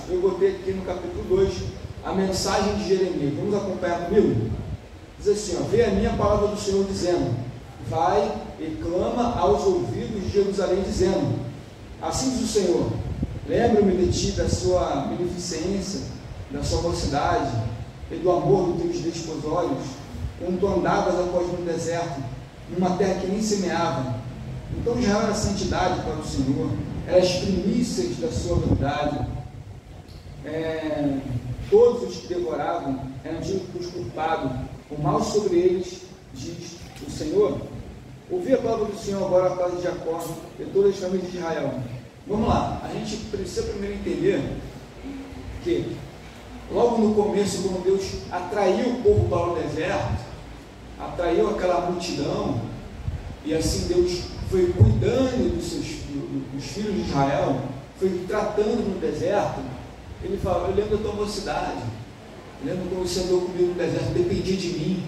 eu botei aqui no capítulo 2 a mensagem de Jeremias. Vamos acompanhar comigo? Diz assim, ó, veio a minha palavra do Senhor dizendo, vai e clama aos ouvidos de Jerusalém dizendo, assim diz o Senhor, lembro-me de ti, da sua beneficência, da sua mocidade e do amor dos teus desposórios, quando tu andavas após no deserto, numa terra que nem semeava. Então Israel era santidade para o Senhor, era as primícias da sua verdade. Todos os que devoravam eram tidos culpados, o mal sobre eles, diz o Senhor. Ouvi a palavra do Senhor agora a casa de Jacó e todas as famílias de Israel. Vamos lá, a gente precisa primeiro entender que logo no começo, quando Deus atraiu o povo para o deserto, atraiu aquela multidão, e assim Deus foi cuidando dos filhos de Israel, foi tratando no deserto. Ele fala, eu lembro da tua mocidade, eu lembro quando você andou comigo no deserto, dependia de mim,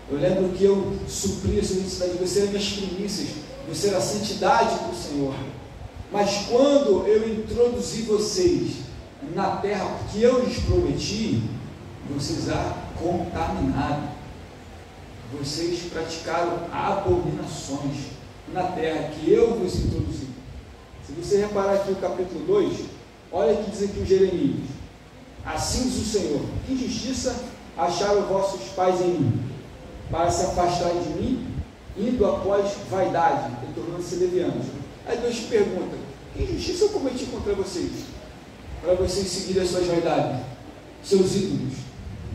eu lembro que eu supria a sua necessidade, você era minhas primícias, você era a santidade do Senhor. Mas quando eu introduzi vocês na terra que eu lhes prometi, vocês a contaminaram, vocês praticaram abominações na terra que eu vos introduzi. Se você reparar aqui o capítulo 2, olha o que diz aqui o Jeremias, assim diz o Senhor, que injustiça acharam vossos pais em mim, para se afastarem de mim, indo após vaidade e tornando-se levianos. Aí Deus pergunta, que injustiça eu cometi contra vocês, para vocês seguirem as suas vaidades, seus ídolos?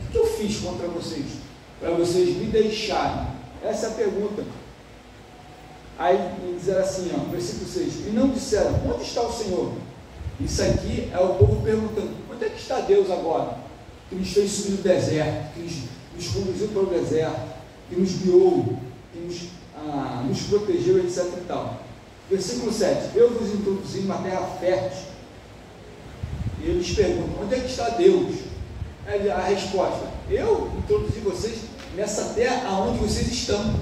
O que eu fiz contra vocês, para vocês me deixarem? Essa é a pergunta. Aí diz assim, ó, versículo 6, e não disseram, onde está o Senhor? Isso aqui é o povo perguntando, onde é que está Deus agora? Que nos fez subir no deserto, que nos conduziu para o deserto, que nos guiou, que nos protegeu, etc. e tal. Versículo 7, eu vos introduzi em uma terra fértil. E eles perguntam, onde é que está Deus? Aí a resposta, eu introduzi vocês nessa terra aonde vocês estão,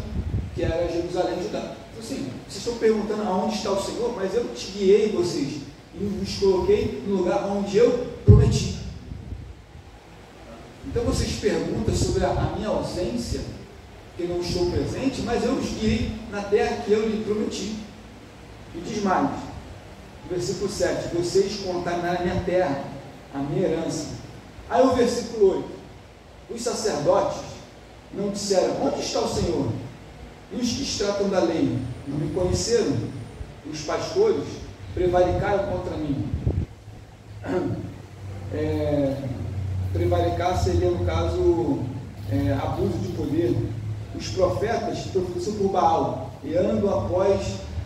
que era Jerusalém, Judá. Então assim, vocês estão perguntando aonde está o Senhor, mas eu te guiei vocês e vos coloquei no lugar onde eu prometi. Então vocês perguntam sobre a minha ausência, que não estou presente, mas eu os guiei na terra que eu lhe prometi. E diz mais, versículo 7, vocês contaminaram a minha terra, a minha herança. Aí o versículo 8, os sacerdotes não disseram, onde está o Senhor? E os que tratam da lei não me conheceram? Os pastores prevaricaram contra mim. Prevaricar seria, no caso, abuso de poder. Os profetas profetizam por Baal e andam após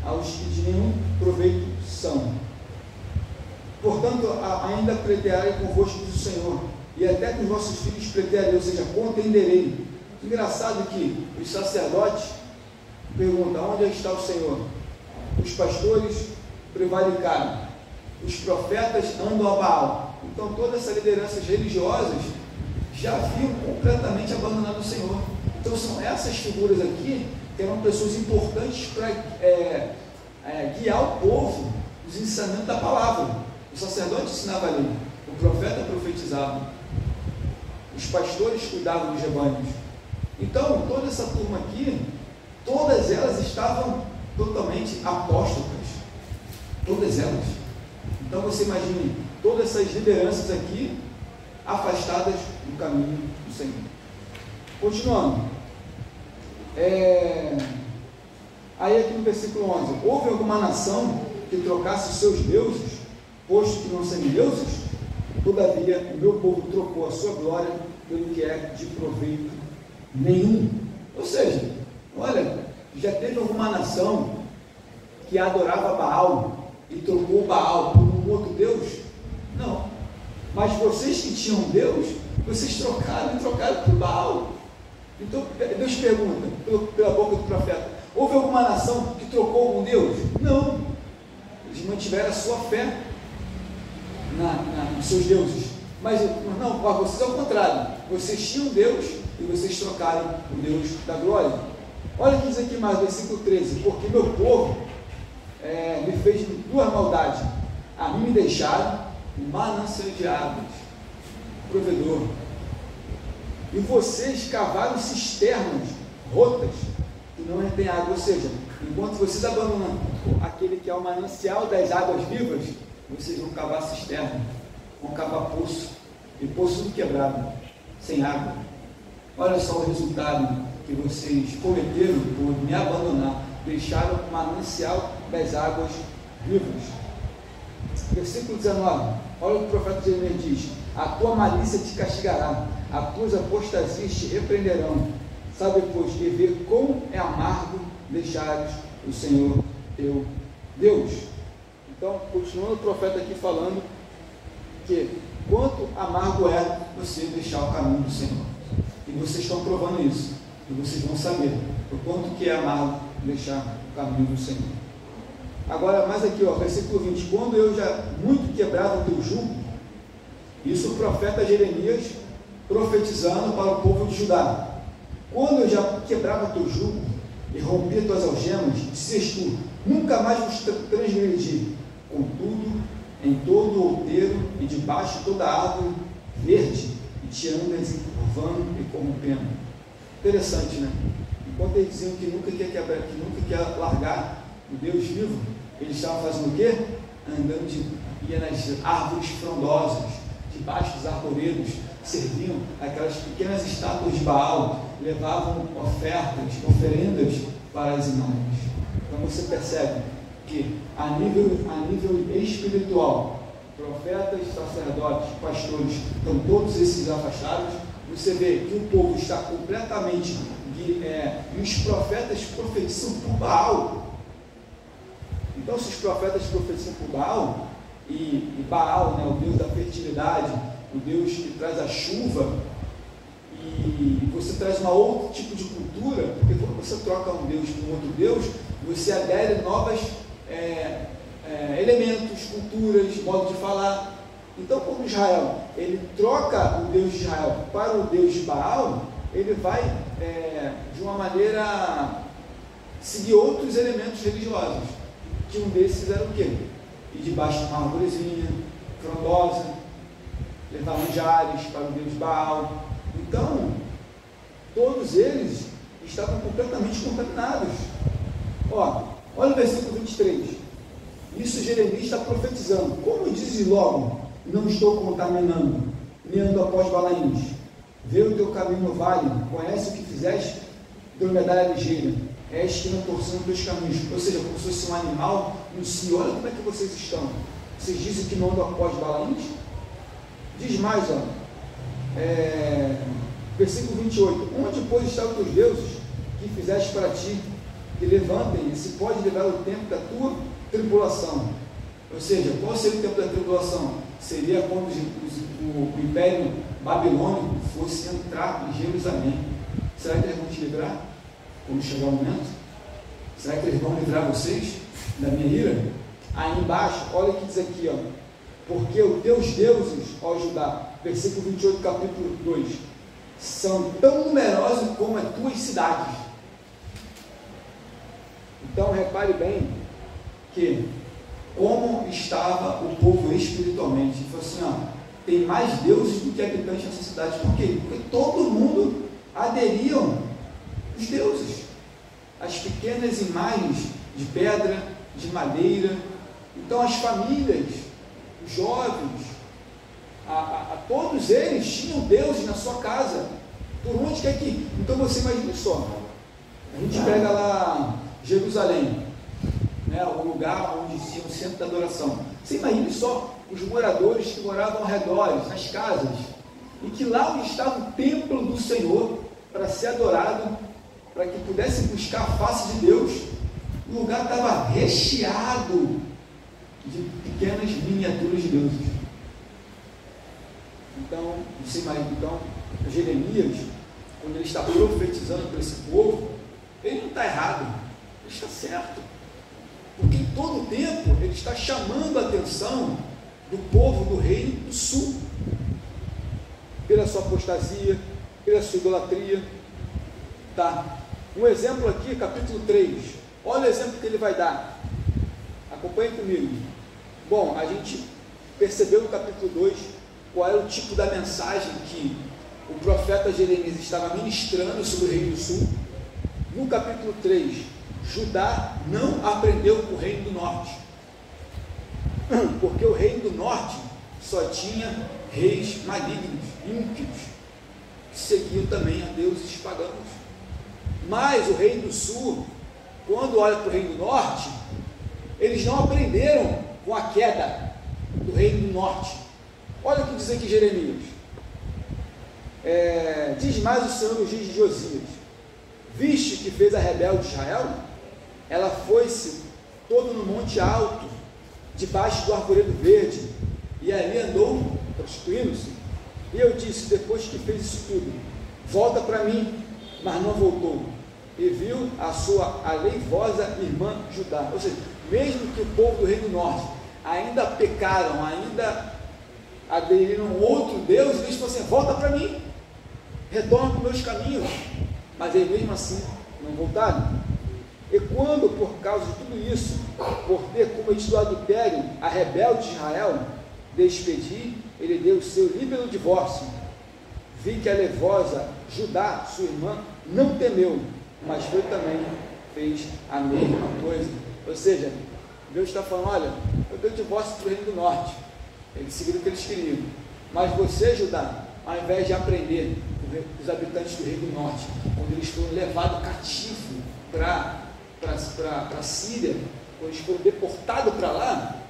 aos que de nenhum proveito são. Portanto, ainda pleitearei convosco, diz o Senhor, e até com os vossos filhos pleitearei, ou seja, contenderei. Engraçado que os sacerdotes perguntam, onde está o Senhor? Os pastores prevaricaram, os profetas andam a Baal. Então todas essas lideranças religiosas já haviam completamente abandonado o Senhor. Então são essas figuras aqui que eram pessoas importantes para guiar o povo nos ensinamentos da palavra. O sacerdote ensinava a lei, o profeta profetizava, os pastores cuidavam dos rebanhos. Então toda essa turma aqui, todas elas estavam totalmente apóstatas, todas elas. Então você imagine todas essas lideranças aqui afastadas do caminho do Senhor. Continuando, aí aqui no versículo 11, houve alguma nação que trocasse os seus deuses, posto que não são deuses? Todavia o meu povo trocou a sua glória pelo que é de proveito nenhum. Ou seja, olha, já teve alguma nação que adorava Baal e trocou Baal por um outro Deus? Não. Mas vocês que tinham Deus, vocês trocaram por Baal. Então Deus pergunta, pela boca do profeta, houve alguma nação que trocou algum Deus? Não. Eles mantiveram a sua fé nos seus deuses. Mas não, para vocês ao contrário, vocês tinham Deus e vocês trocaram o Deus da glória. Olha o que diz aqui mais, versículo 13, porque meu povo me fez duas maldades, a mim me deixaram um manancial de águas, provedor. E vocês cavaram cisternas rotas que não retêm água, ou seja, enquanto vocês abandonam aquele que é o manancial das águas vivas, vocês vão cavar cisterna, vão cavar poço, e poço tudo quebrado, sem água. Olha só o resultado que vocês cometeram por me abandonar, deixaram o manancial das águas vivas. Versículo 19, olha o que o profeta Jeremias diz: a tua malícia te castigará, as tuas apostasias te repreenderão. Sabe, pois, e ver quão é amargo deixares o Senhor teu Deus. Então, continuando o profeta aqui falando que quanto amargo é você deixar o caminho do Senhor. E vocês estão provando isso. E vocês vão saber o quanto que é amargo deixar o caminho do Senhor. Agora, mais aqui, ó, versículo 20. Quando eu já muito quebrava o teu jugo, isso o profeta Jeremias profetizando para o povo de Judá. Quando eu já quebrava o teu jugo e rompia tuas algemas, dizias tu: nunca mais vos transgredi. Contudo, em todo o outeiro e debaixo de toda árvore verde, e te andas encurvando e corrompendo. Interessante, né? Enquanto eles diziam que nunca quer quebrar, que nunca quer largar o Deus vivo, eles estavam fazendo o quê? Ia nas árvores frondosas, debaixo dos arvoredos, serviam aquelas pequenas estátuas de Baal, levavam oferendas para as imagens. Então você percebe que a nível espiritual, profetas, sacerdotes, pastores, estão todos esses afastados. Você vê que o povo está completamente e os profetas profetizam por Baal. Então, se os profetas profetizam por Baal, e Baal, né, o Deus da fertilidade, o Deus que traz a chuva, e você traz um outro tipo de cultura, porque quando você troca um Deus por outro Deus, você adere novos elementos, culturas, modo de falar. Então, quando Israel ele troca o Deus de Israel para o Deus de Baal, ele vai de uma maneira seguir outros elementos religiosos, que um desses era o quê? E debaixo de uma arvorezinha frondosa, levar manjares para o Deus Baal. Então, todos eles estavam completamente contaminados. Olha o versículo 23. Isso Jeremias está profetizando. Como diz logo: não estou contaminando, nem ando após balaíns. Vê o teu caminho no vale, conhece o que fizeste, dromedária ligeira, és que não torcendo teus caminhos. Ou seja, como se fosse um animal, no si, olha como é que vocês estão. Vocês dizem que não andam após balaíns? Diz mais, versículo 28. Onde, pois, estão os teus deuses que fizeste para ti, que levantem, e se pode levar o tempo da tua tribulação? Ou seja, qual seria o tempo da tribulação? Seria quando o Império Babilônico fosse entrar em Jerusalém. Será que eles vão te livrar quando chegar o momento? Será que eles vão livrar vocês da minha ira? Aí embaixo, olha o que diz aqui, porque os teus deuses, ó Judá, versículo 28, capítulo 2, são tão numerosos como as tuas cidades. Então repare bem que como estava o povo espiritualmente. Ele falou assim: tem mais deuses do que habitantes nessa cidade. Por quê? Porque todo mundo aderiam os deuses, as pequenas imagens de pedra, de madeira. Então as famílias, os jovens, todos eles tinham deuses na sua casa. Por onde quer que? Então você imagina só, a gente pega lá Jerusalém, né, o lugar onde tinha o centro da adoração. Você imagina só os moradores que moravam ao redor, nas casas, e que lá onde estava o templo do Senhor para ser adorado, para que pudesse buscar a face de Deus, o lugar estava recheado de pequenas miniaturas de deuses. Então, você imagina, Jeremias, quando ele está profetizando para esse povo, ele não está errado, ele está certo. Porque em todo o tempo ele está chamando a atenção do povo do reino do sul, pela sua apostasia, pela sua idolatria. Tá? Um exemplo aqui, capítulo 3. Olha o exemplo que ele vai dar. Acompanhe comigo. Bom, a gente percebeu no capítulo 2 qual era o tipo da mensagem que o profeta Jeremias estava ministrando sobre o Reino do Sul. No capítulo 3, Judá não aprendeu com o Reino do Norte, porque o Reino do Norte só tinha reis malignos, ímpios, que seguiam também a deuses pagãos. Mas o Reino do Sul, quando olha para o Reino do Norte, eles não aprenderam com a queda do Reino do Norte. Olha o que diz aqui Jeremias. Diz mais o Senhor nos dias de Josias: viste que fez a rebelde Israel? Ela foi-se todo no monte alto, debaixo do arvoredo verde, e ali andou prostituindo-se. E eu disse, depois que fez isso tudo, volta para mim, mas não voltou. E viu a sua aleivosa irmã Judá. Ou seja, mesmo que o povo do Reino do Norte ainda pecaram, ainda aderiram a outro Deus, eles falaram assim: volta para mim, retorna para os meus caminhos. Mas eles mesmo assim não voltaram. E quando, por causa de tudo isso, por ter cometido adultério, a rebelde de Israel despedi, ele deu o seu líbero divórcio. Vi que a levosa Judá, sua irmã, não temeu, mas foi também, fez a mesma coisa. Ou seja, Deus está falando: olha, eu dei o divórcio para o Reino do Norte, eles seguiram o que eles queriam, mas você, Judá, ao invés de aprender os habitantes do Reino do Norte, quando eles foram levados cativos para a Síria, quando eles foram deportados para lá,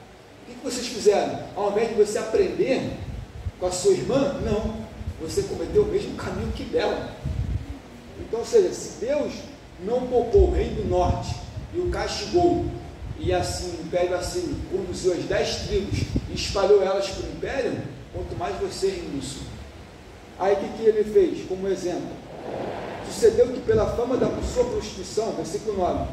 o que vocês fizeram? Ao invés de você aprender com a sua irmã, não, você cometeu o mesmo caminho que dela. Então, ou seja, se Deus não poupou o Reino do Norte e o castigou, e assim o Império Assírio conduziu as 10 tribos e espalhou elas para o Império, quanto mais você, Reino do Sul. Aí o que ele fez como exemplo? Sucedeu que pela fama da sua prostituição, versículo 9,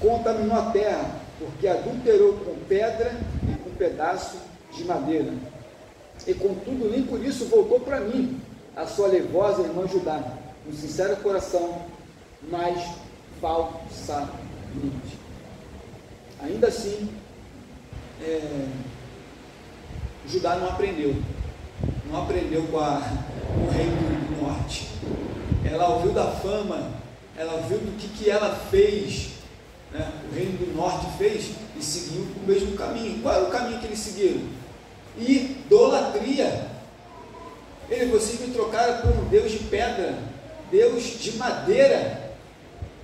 contaminou a terra, porque adulterou com pedra e com pedaço de madeira. E contudo, nem por isso voltou para mim, a sua levosa irmã Judá, com sincero coração, mas falsamente. Ainda assim, Judá não aprendeu com o Reino do Norte. Ela ouviu da fama, ela ouviu do que ela fez, né? O Reino do Norte fez, e seguiu o mesmo caminho. Qual era o caminho que eles seguiram? Idolatria. Vocês me trocaram por um Deus de pedra, Deus de madeira,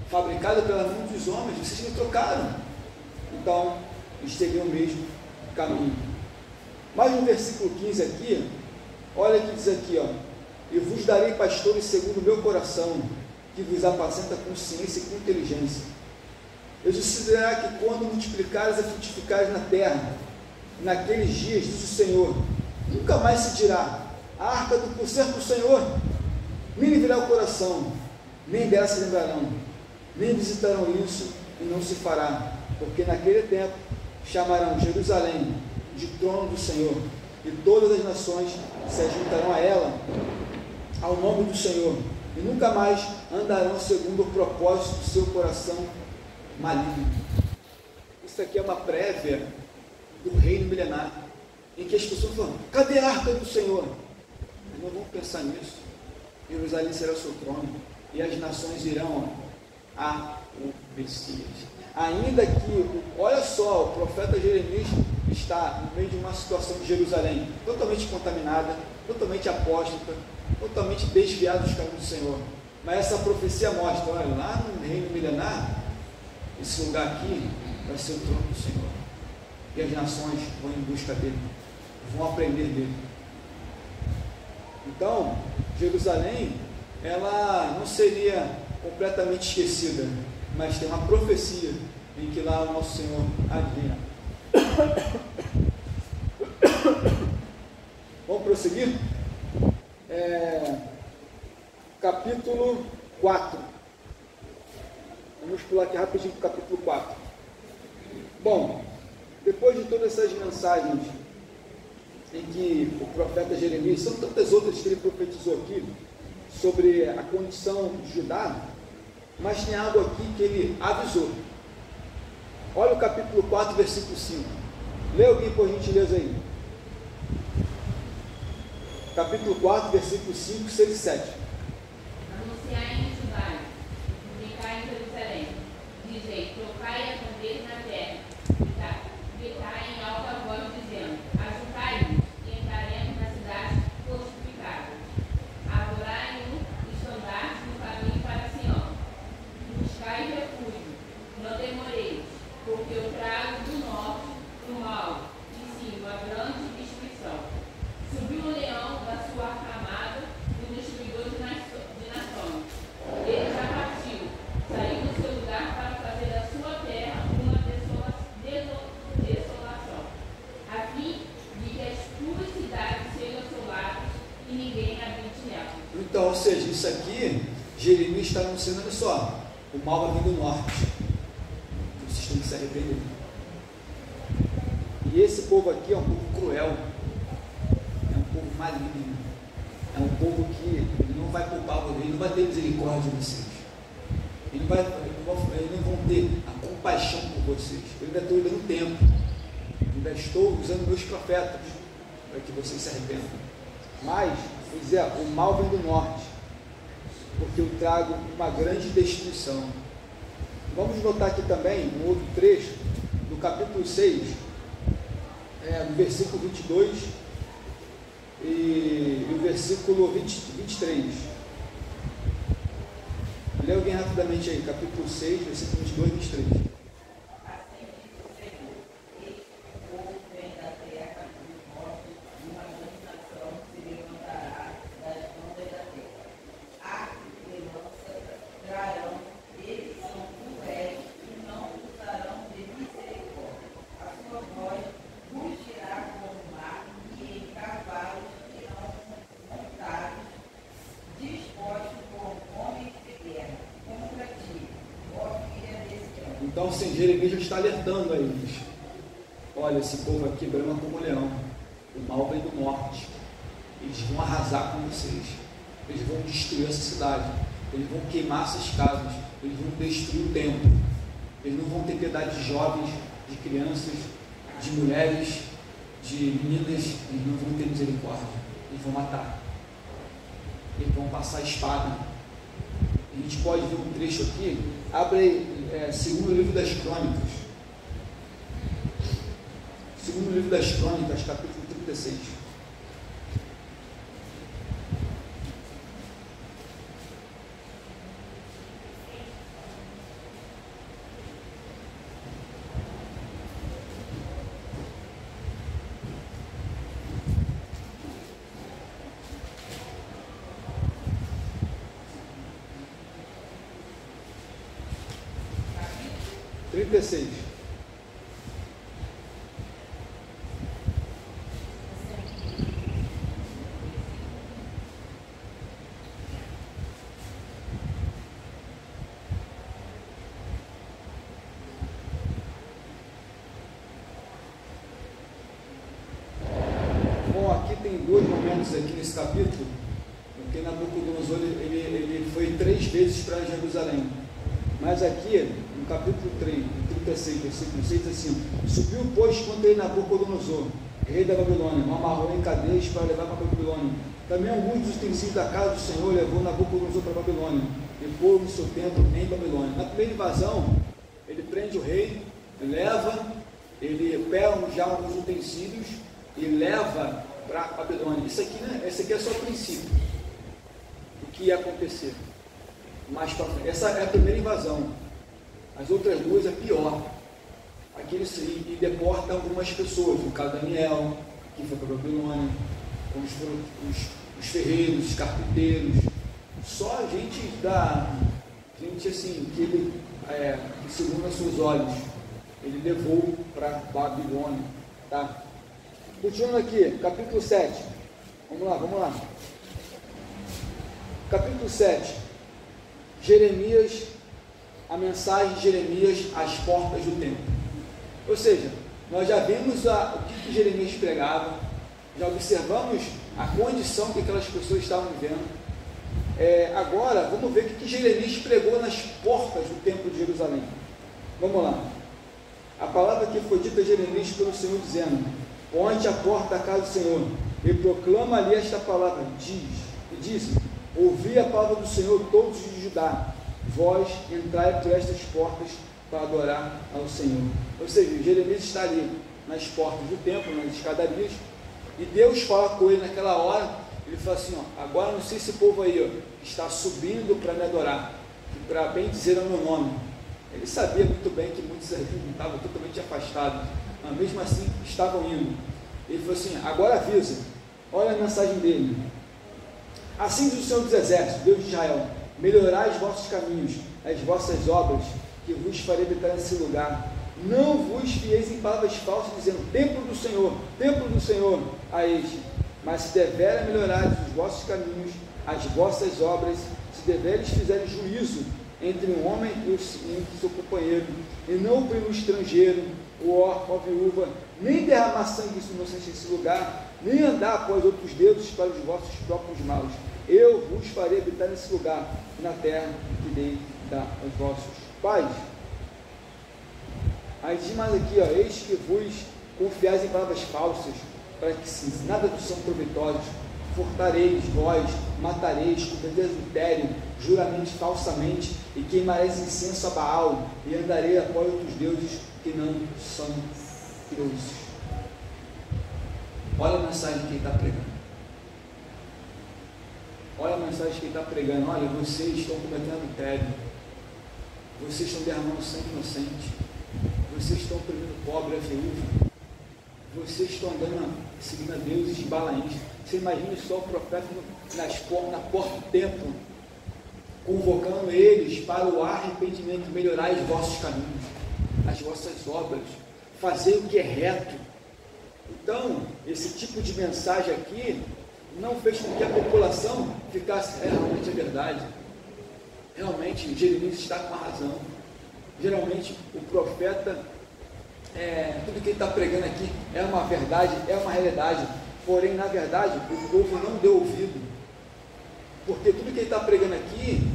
fabricado pela mão dos homens, vocês me trocaram. Então, eles seguiram o mesmo caminho. Mas no versículo 15 aqui, olha o que diz aqui, ó: e vos darei pastores segundo o meu coração, que vos apacenta com ciência e com inteligência. Eu sucederá que quando multiplicares e frutificares na terra, naqueles dias, diz o Senhor, nunca mais se dirá: a arca do concerto do Senhor, nem lhe virá o coração, nem dela se lembrarão, nem visitarão isso, e não se fará, porque naquele tempo chamarão Jerusalém de trono do Senhor, e todas as nações se ajuntarão a ela, ao nome do Senhor, e nunca mais andarão segundo o propósito do seu coração maligno. Isso aqui é uma prévia do reino milenar, em que as pessoas falam: cadê a arca do Senhor? Mas não vamos pensar nisso. Jerusalém será o seu trono, e as nações irão a o Messias. Ainda que, olha só, o profeta Jeremias está no meio de uma situação de Jerusalém totalmente contaminada, totalmente apóstata, totalmente desviada dos caminhos do Senhor. Mas essa profecia mostra: olha, lá no reino milenar, esse lugar aqui vai ser o trono do Senhor, e as nações vão em busca dele, vão aprender dele. Então, Jerusalém, ela não seria completamente esquecida, mas tem uma profecia em que lá o nosso Senhor adivinha. Vamos prosseguir? Capítulo 4. Vamos pular aqui rapidinho para o capítulo 4. Bom, depois de todas essas mensagens em que o profeta Jeremias, são tantas outras que ele profetizou aqui sobre a condição de Judá, mas tem algo aqui que ele avisou. Olha o capítulo 4, versículo 5. Lê alguém por gentileza aí. capítulo 4, versículos 5, 6 e 7. Anunciai em Judá, gritai em Jerusalém, dizei, tocai a pandeiro na terra, gritai em alta voz, dizendo, ajuntai-vos e entraremos na cidade fortificada. Adorai no estandarte no caminho para Sião. Buscai refúgio, não demoreis, porque eu trago do norte o mal, e sim, uma grande destruição. Subiu o leão da sua camada, o destruidor de nações. Ele já partiu, saiu do seu lugar para fazer da sua terra uma desolação, a fim de que as tuas cidades sejam assoladas e ninguém habite nela. Então, ou seja, isso aqui, Jeremias está anunciando, olha só, o mal vai vir do norte. Vocês têm que se arrepender. E esse povo aqui é um povo cruel, é um povo maligno, é um povo que ele não vai poupar vocês, ele não vai ter misericórdia de vocês, eles não vão ter a compaixão por vocês. Eu ainda estou dando tempo, ainda estou usando meus profetas para que vocês se arrependam. Mas, vou dizer, o mal vem do norte, porque eu trago uma grande destruição. Vamos notar aqui também um outro trecho do capítulo 6, no versículo 22 e o versículo 23. Lê alguém rapidamente aí, capítulo 6, versículo 22 e 23. Assim diz o Senhor, eis que o povo vem da terra dos mortos, e uma grande nação se levantará das ondas da terra. Arco e lança trarão, eles são cruéis e não usarão de misericórdia. A sua voz rugirá como o mar, e em cavalos serão montados, dispostos como homens de guerra, contra ti, ó filha desse ano. Então, sim, Jeremias já está alertando a eles. Olha, esse povo aqui brama como leão, o mal vem do norte, eles vão arrasar com vocês, eles vão destruir essa cidade, eles vão queimar essas casas, eles vão destruir o templo, eles não vão ter piedade de jovens, de crianças, de mulheres, de meninas, eles não vão ter misericórdia, eles vão matar, eles vão passar a espada. A gente pode ver um trecho aqui, abre aí, segundo livro das Crônicas, segundo livro das Crônicas, capítulo 36. Bom, aqui tem dois momentos aqui nesse capítulo, porque Nabucodonosor ele foi 3 vezes para Jerusalém, mas aqui no capítulo 3, 36, versículo 6, assim: subiu, pois, contra ele Nabucodonosor, rei da Babilônia, o amarrou em cadeias para levar para a Babilônia. Também alguns dos utensílios da casa do Senhor levou Nabucodonosor para a Babilônia, e pôs no seu templo em Babilônia. Na primeira invasão, ele prende o rei, leva, ele pega já alguns utensílios e leva para a Babilônia. Isso aqui, né? Esse aqui é só o princípio do que ia acontecer. Mas essa é a primeira invasão. As outras duas é pior. Aqui ele deporta algumas pessoas, no caso Daniel, que foi para a Babilônia, como foram os ferreiros, os carpinteiros, só gente assim, que ele, que segundo os seus olhos, ele levou para a Babilônia. Tá? Continuando aqui, capítulo 7. Vamos lá. Capítulo 7. Jeremias, a mensagem de Jeremias às portas do templo. Ou seja, nós já vimos o que Jeremias pregava, já observamos a condição que aquelas pessoas estavam vivendo. Agora, vamos ver o que Jeremias pregou nas portas do templo de Jerusalém. Vamos lá. A palavra que foi dita a Jeremias pelo Senhor, dizendo: ponte a porta da casa do Senhor, e proclama ali esta palavra, diz, ouvi a palavra do Senhor todos de Judá, vós entrai por estas portas para adorar ao Senhor. Ou seja, Jeremias está ali nas portas do templo, nas escadarias, e Deus fala com ele naquela hora. Ele fala assim, agora não sei se esse povo aí está subindo para me adorar, para bem dizer o meu nome. Ele sabia muito bem que muitos ali estavam totalmente afastados, mas mesmo assim estavam indo. Ele falou assim, agora avisa, olha a mensagem dele. Assim diz o Senhor dos Exércitos, Deus de Israel, melhorai os vossos caminhos, as vossas obras, que vos farei habitar nesse lugar. Não vos fieis em palavras falsas, dizendo, templo do Senhor, a este. Mas se deveras melhorar os vossos caminhos, as vossas obras, se deveres fizerem juízo entre um homem e seu companheiro, e não oprimir o estrangeiro, o órfão, a viúva, nem derramar sangue inocente nesse lugar, nem andar após outros deuses para os vossos próprios maus, eu vos farei habitar nesse lugar, na terra que dei aos vossos pais. Aí diz mais aqui, eis que vos confiais em palavras falsas, para que se nada vos são proveitosas, furtareis vós, matareis, cometereis adultério, juramente falsamente, e queimareis incenso a Baal, e andarei após outros deuses que não são deuses. Olha a mensagem que ele está pregando. Olha a mensagem que ele está pregando. Olha, vocês estão cometendo adultério, vocês estão derramando sangue inocente, vocês estão oprimindo o pobre, a viúva, vocês estão andando seguindo a deuses de Balaíns. Você imagina só o profeta na porta do templo, convocando eles para o arrependimento, melhorar os vossos caminhos, as vossas obras, fazer o que é reto. Então, esse tipo de mensagem aqui não fez com que a população ficasse, realmente é verdade, realmente Jeremias está com a razão. Geralmente o profeta, tudo que ele está pregando aqui é uma verdade, é uma realidade, porém na verdade o povo não deu ouvido, porque tudo que ele está pregando aqui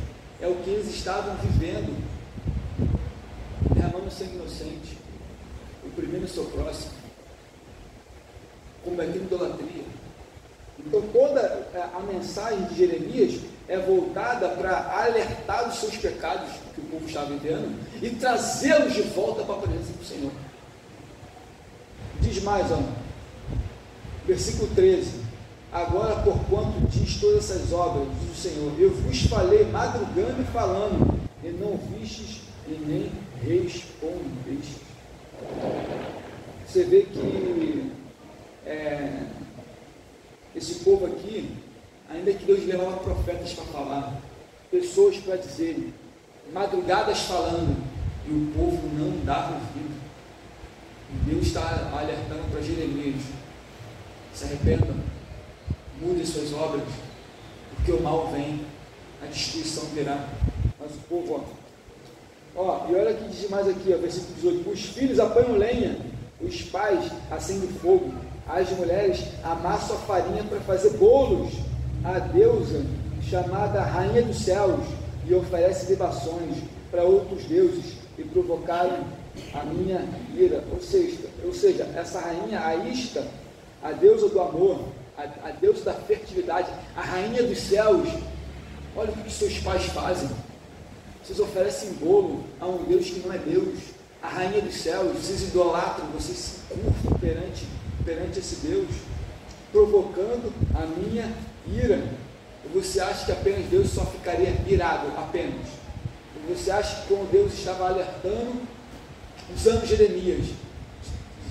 é o que eles estavam vivendo, derramando sangue inocente, oprimindo o seu próximo, cometendo idolatria. Então toda a mensagem de Jeremias é voltada para alertar os seus pecados que o povo estava vivendo e trazê-los de volta para a presença do Senhor. Diz mais, versículo 13, agora porquanto diz todas essas obras, diz o Senhor, eu vos falei madrugando e falando, e não vistes e nem respondestes. Você vê que esse povo aqui, ainda que Deus levava profetas para falar, pessoas para dizerem, madrugadas falando, e o povo não dava ouvido. Deus está alertando para Jeremias, se arrependam, mudem suas obras, porque o mal vem, a destruição virá. Mas o povo, e olha o que diz mais aqui, versículo 18, os filhos apanham lenha, os pais acendem fogo, as mulheres amassam a farinha para fazer bolos, a deusa chamada Rainha dos Céus, e oferece libações para outros deuses, e provocaram a minha ira. Ou seja, essa rainha, a Ista, a deusa do amor, a deusa da fertilidade, a rainha dos céus, olha o que seus pais fazem. Vocês oferecem bolo a um Deus que não é Deus. A rainha dos céus, vocês idolatram, vocês se curvam perante esse Deus, provocando a minha ira. Ou você acha que apenas Deus só ficaria irado apenas? Ou você acha que quando Deus estava alertando, usando Jeremias,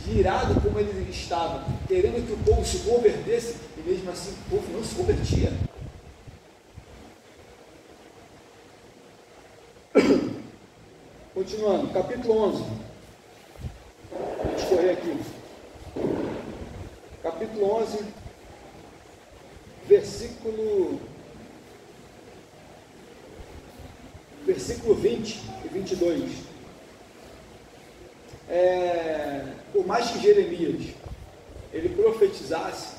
irado como ele estava, querendo que o povo se convertesse, e mesmo assim o povo não se convertia? Continuando, capítulo 11, vamos correr aqui, capítulo 11, versículo 20 e 22, por mais que Jeremias, ele profetizasse,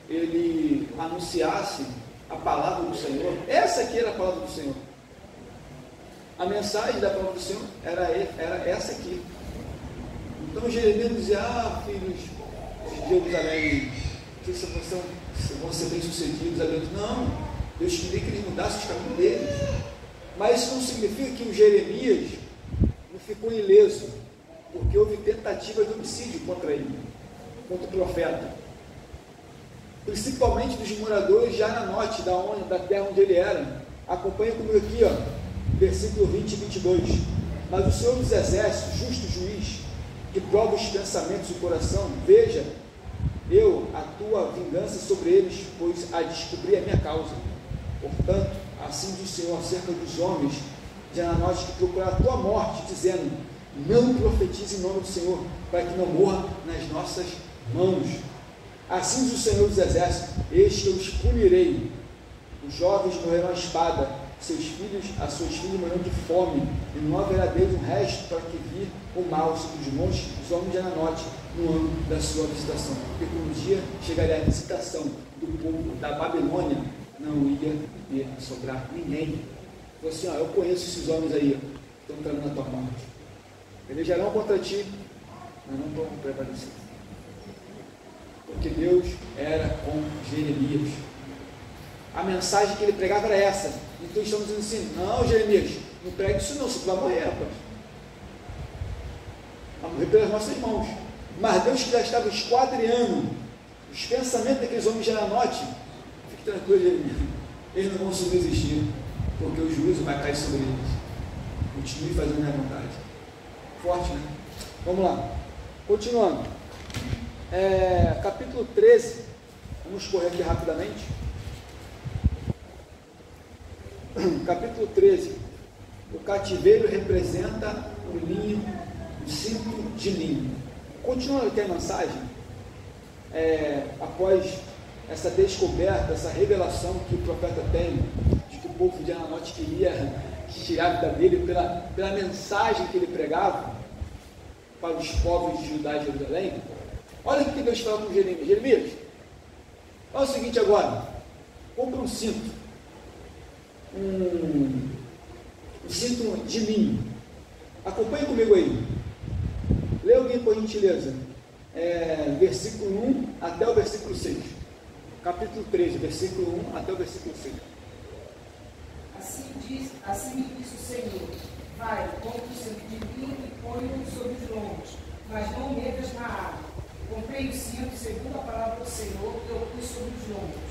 ele anunciasse a palavra do Senhor, essa aqui era a palavra do Senhor, a mensagem da palavra do Senhor era essa aqui. Então Jeremias dizia, filhos de Jerusalém, sei se vão ser bem sucedidos ali. Não, Deus queria que eles mudassem os caminhos deles. Mas isso não significa que o Jeremias não ficou ileso, porque houve tentativa de homicídio contra ele, contra o profeta, principalmente dos moradores de Ananote, da terra onde ele era. Acompanha comigo aqui, versículo 20 e 22. Mas o Senhor dos Exércitos, justo juiz, que prova os pensamentos do coração, veja, eu a tua vingança sobre eles, pois a descobri a minha causa. Portanto, assim diz o Senhor acerca dos homens de Ananote que procuraram a tua morte, dizendo, não profetize em nome do Senhor, para que não morra nas nossas mãos. Assim diz o Senhor dos Exércitos, eis que eu os punirei. Os jovens morrerão à espada, seus filhos, as suas filhas morrerão de fome, e não haverá deles um resto para que vir o mal sobre os montes dos homens de Ananote no ano da sua visitação. Porque quando um dia chegaria a visitação do povo da Babilônia, não ia sobrar ninguém. Falou assim, eu conheço esses homens aí, que estão tramando a tua morte. Pelejarão contra ti, mas não vão prevalecer. Porque Deus era com Jeremias. A mensagem que ele pregava era essa. Então estamos dizendo assim, não, Jeremias, não pregue isso não, você vai morrer, rapaz. Vai morrer pelas nossas mãos. Mas Deus que já estava esquadriando os pensamentos daqueles homens de Ananote, fique tranquilo, Jeremias, eles não vão subsistir, porque o juízo vai cair sobre eles. Continue fazendo a minha vontade. Forte, né? Vamos lá. Continuando. Capítulo 13. Vamos correr aqui rapidamente. Capítulo 13. O cativeiro representa o linho, o cinto de linho. Continuando aqui a mensagem, após essa descoberta, essa revelação que o profeta tem, de que o povo de Ananote queria tirar a vida dele pela mensagem que ele pregava para os povos de Judá e Jerusalém. Olha o que Deus fala com Jeremias. Jeremias, olha o seguinte agora, compra um cinto, um cinto de linho. Acompanhe comigo aí. Lê alguém por gentileza, versículo 1 até o versículo 6. Capítulo 13, versículo 1 até o versículo 6. Assim me disse o Senhor, vai, compra o cinto de linho e põe-o sobre os lombos, mas não metas na água. Comprei o cinto segundo a palavra do Senhor e eu pus sobre os lombos.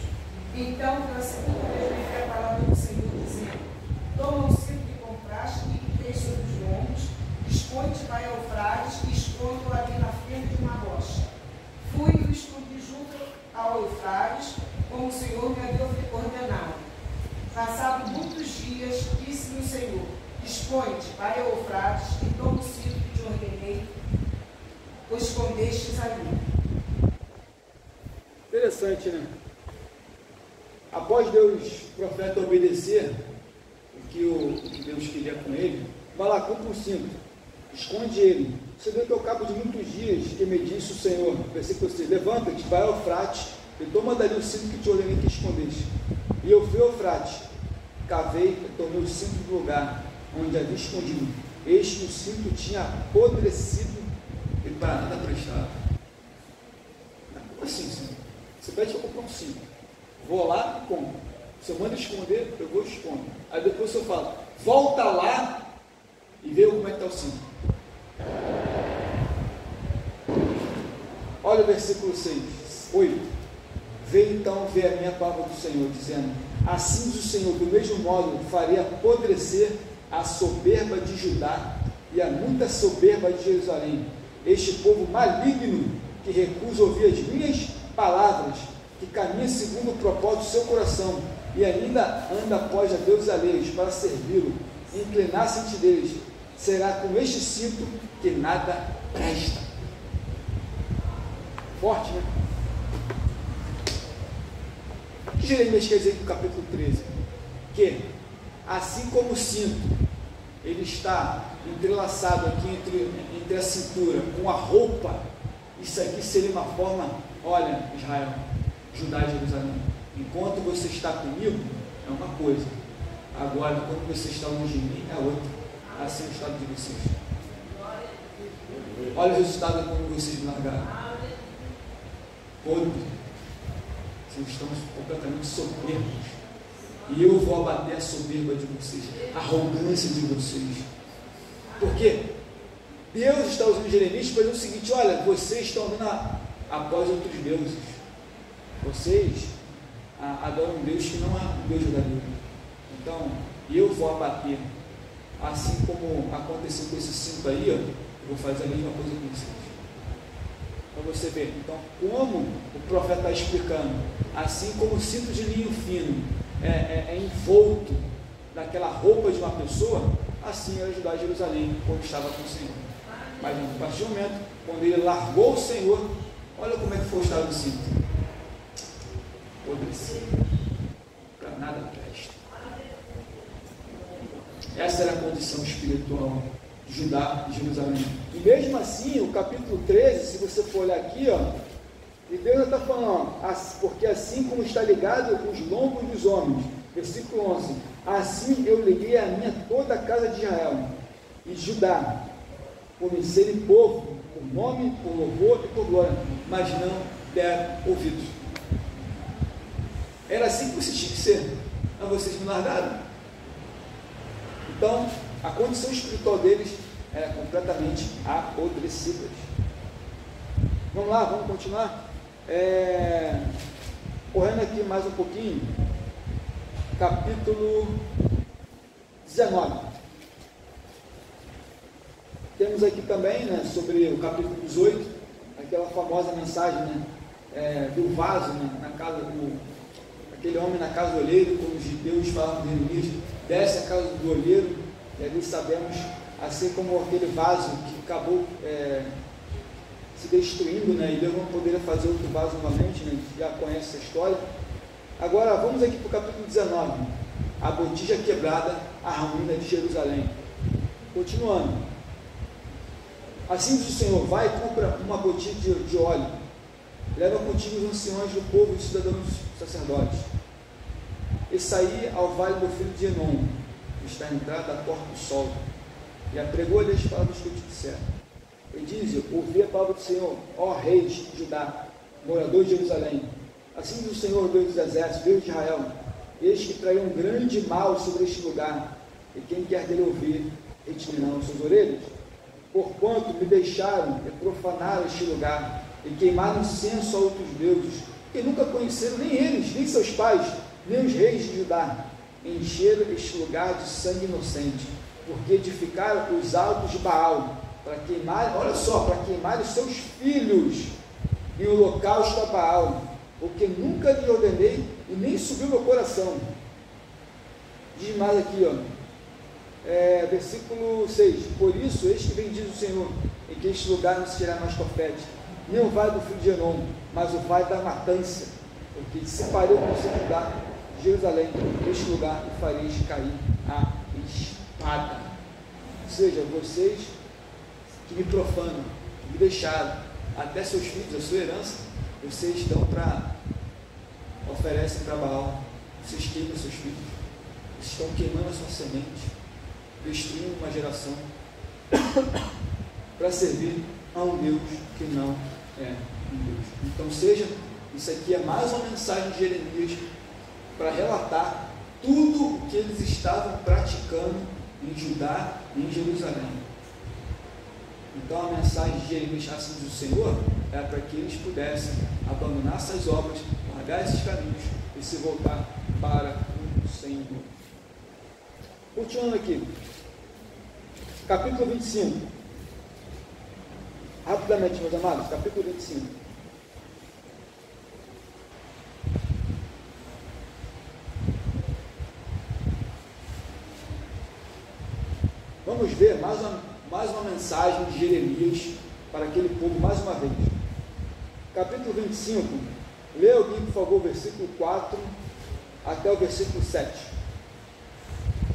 Então, pela segunda vez, me veio a palavra do Senhor, dizendo, toma o cinto que compraste e que tens sobre os lombos, expõe-te, vai ao Eufrates e esconde-o ali na frente de uma rocha. Fui e o escondi junto ao Eufrates, como o Senhor me havia ordenado. Passados muitos dias, disse-me o Senhor, expõe-te, vai ao Eufrates e toma o cinto que te ordenei, o escondestes ali. Interessante, né? Após Deus, o profeta, obedecer o que Deus queria com ele, vai lá, compra um cinto, esconde ele. Você vê que ao cabo de muitos dias que me disse o Senhor, versículo 6, levanta-te, vai ao Eufrates e toma dali o cinto que te ordenei que escondeste. E eu fui ao Eufrates, cavei e tomei o cinto do lugar onde havia escondido. Eis que o cinto tinha apodrecido e para nada prestava. Como assim, Senhor? Você pede para comprar um cinto. Vou lá e compro. Se eu mando esconder, eu vou e escondo. Aí depois eu falo, volta lá e vê como é que está o cinto. Olha o versículo 8. Veio então ver a minha palavra do Senhor, dizendo, assim diz o Senhor, do mesmo modo farei apodrecer a soberba de Judá e a muita soberba de Jerusalém. Este povo maligno que recusa ouvir as minhas palavras, que caminha segundo o propósito do seu coração e ainda anda após a deuses alheios para servi-lo, inclinar-se ante deles, será com este cinto que nada presta. Forte, né? O que Jeremias quer dizer no capítulo 13? Que, assim como o cinto, ele está entrelaçado aqui entre a cintura com a roupa, isso aqui seria uma forma, olha, Israel, Judá e Jerusalém, enquanto você está comigo, é uma coisa, agora, quando você está longe de mim, é outra. Assim é o estado de vocês. Olha o resultado quando vocês me largaram. Podre. Vocês estão completamente soberbos. E eu vou abater a soberba de vocês, a arrogância de vocês. Por quê? Deus está usando Jeremias para dizer o seguinte: olha, vocês estão andando após outros deuses. Vocês adoram um Deus que não é um Deus verdadeiro. Então, eu vou abater. Assim como aconteceu com esses 5 aí, eu vou fazer a mesma coisa com vocês. Para você ver. Então, como o profeta está explicando, assim como o cinto de linho fino é envolto naquela roupa de uma pessoa, assim era Judá e Jerusalém quando estava com o Senhor. Mas a partir do momento, quando ele largou o Senhor, olha como é que foi o estado do cinto. Podrecido, para nada presta. Essa era a condição espiritual de Judá e Jerusalém. E mesmo assim, o capítulo 13, se você for olhar aqui, e Deus está falando, porque assim como está ligado os lombos dos homens, versículo 11, assim eu liguei a minha toda a casa de Israel e Judá, por me serem povo, por nome, por louvor e por glória, mas não deram ouvidos. Era assim que você tinha que ser, mas vocês me largaram. Então, a condição espiritual deles era completamente apodrecida. Vamos lá, vamos continuar? Correndo aqui mais um pouquinho, capítulo 19. Temos aqui também, né, sobre o capítulo 18, aquela famosa mensagem, né, do vaso, né, na casa aquele homem na casa do olheiro, quando os judeus falam de Jeremias, desce a casa do olheiro, e ali sabemos, assim como aquele vaso que acabou se destruindo, né, e Deus não poderia fazer outro vaso novamente, né, já conhece essa história. Agora vamos aqui para o capítulo 19, a botija quebrada, a ruína de Jerusalém. Continuando, assim diz o Senhor: vai e compra uma botija de óleo, leva contigo os anciões do povo e os cidadãos sacerdotes, e saí ao vale do filho de Enom, que está à entrada da porta do sol, e apregou-lhe as palavras que eu te disser. E diz: ouvi a palavra do Senhor, ó reis de Judá, moradores de Jerusalém. Assim diz o Senhor, Deus dos exércitos, Deus de Israel: eis que traiu um grande mal sobre este lugar, e quem quer dele ouvir, retirarão suas orelhas. Porquanto me deixaram e profanaram este lugar, e queimaram incenso a outros deuses, que nunca conheceram nem eles, nem seus pais, nem os reis de Judá. Encheram este lugar de sangue inocente, porque edificaram os altos de Baal, para queimar, olha só, para queimar os seus filhos em holocausto a Baal, porque nunca lhe ordenei e nem subiu meu coração. Diz mais aqui, versículo 6: por isso, eis que vem, diz o Senhor, em que este lugar não se será mais profético, nem o vale do filho de Enom, mas o vale da matança, porque separei o conselho de Judá de Jerusalém, este lugar, e fareis cair a espada. Ou seja, vocês que me profanam, que me deixaram, até seus filhos, a sua herança, vocês dão oferecem para Baal, vocês queimam seus filhos, vocês estão queimando a sua semente, destruindo uma geração, para servir a um Deus que não é um Deus. Então, isso aqui é mais uma mensagem de Jeremias para relatar tudo o que eles estavam praticando em Judá e em Jerusalém. Então, a mensagem de Jeremias, assim diz o Senhor, é para que eles pudessem abandonar essas obras, largar esses caminhos e se voltar para o Senhor. Continuando aqui, capítulo 25. Rapidamente, meus amados, capítulo 25. Vamos ver mais uma mensagem de Jeremias para aquele povo mais uma vez. Capítulo 25. Leia aqui, por favor, o versículo 4 até o versículo 7.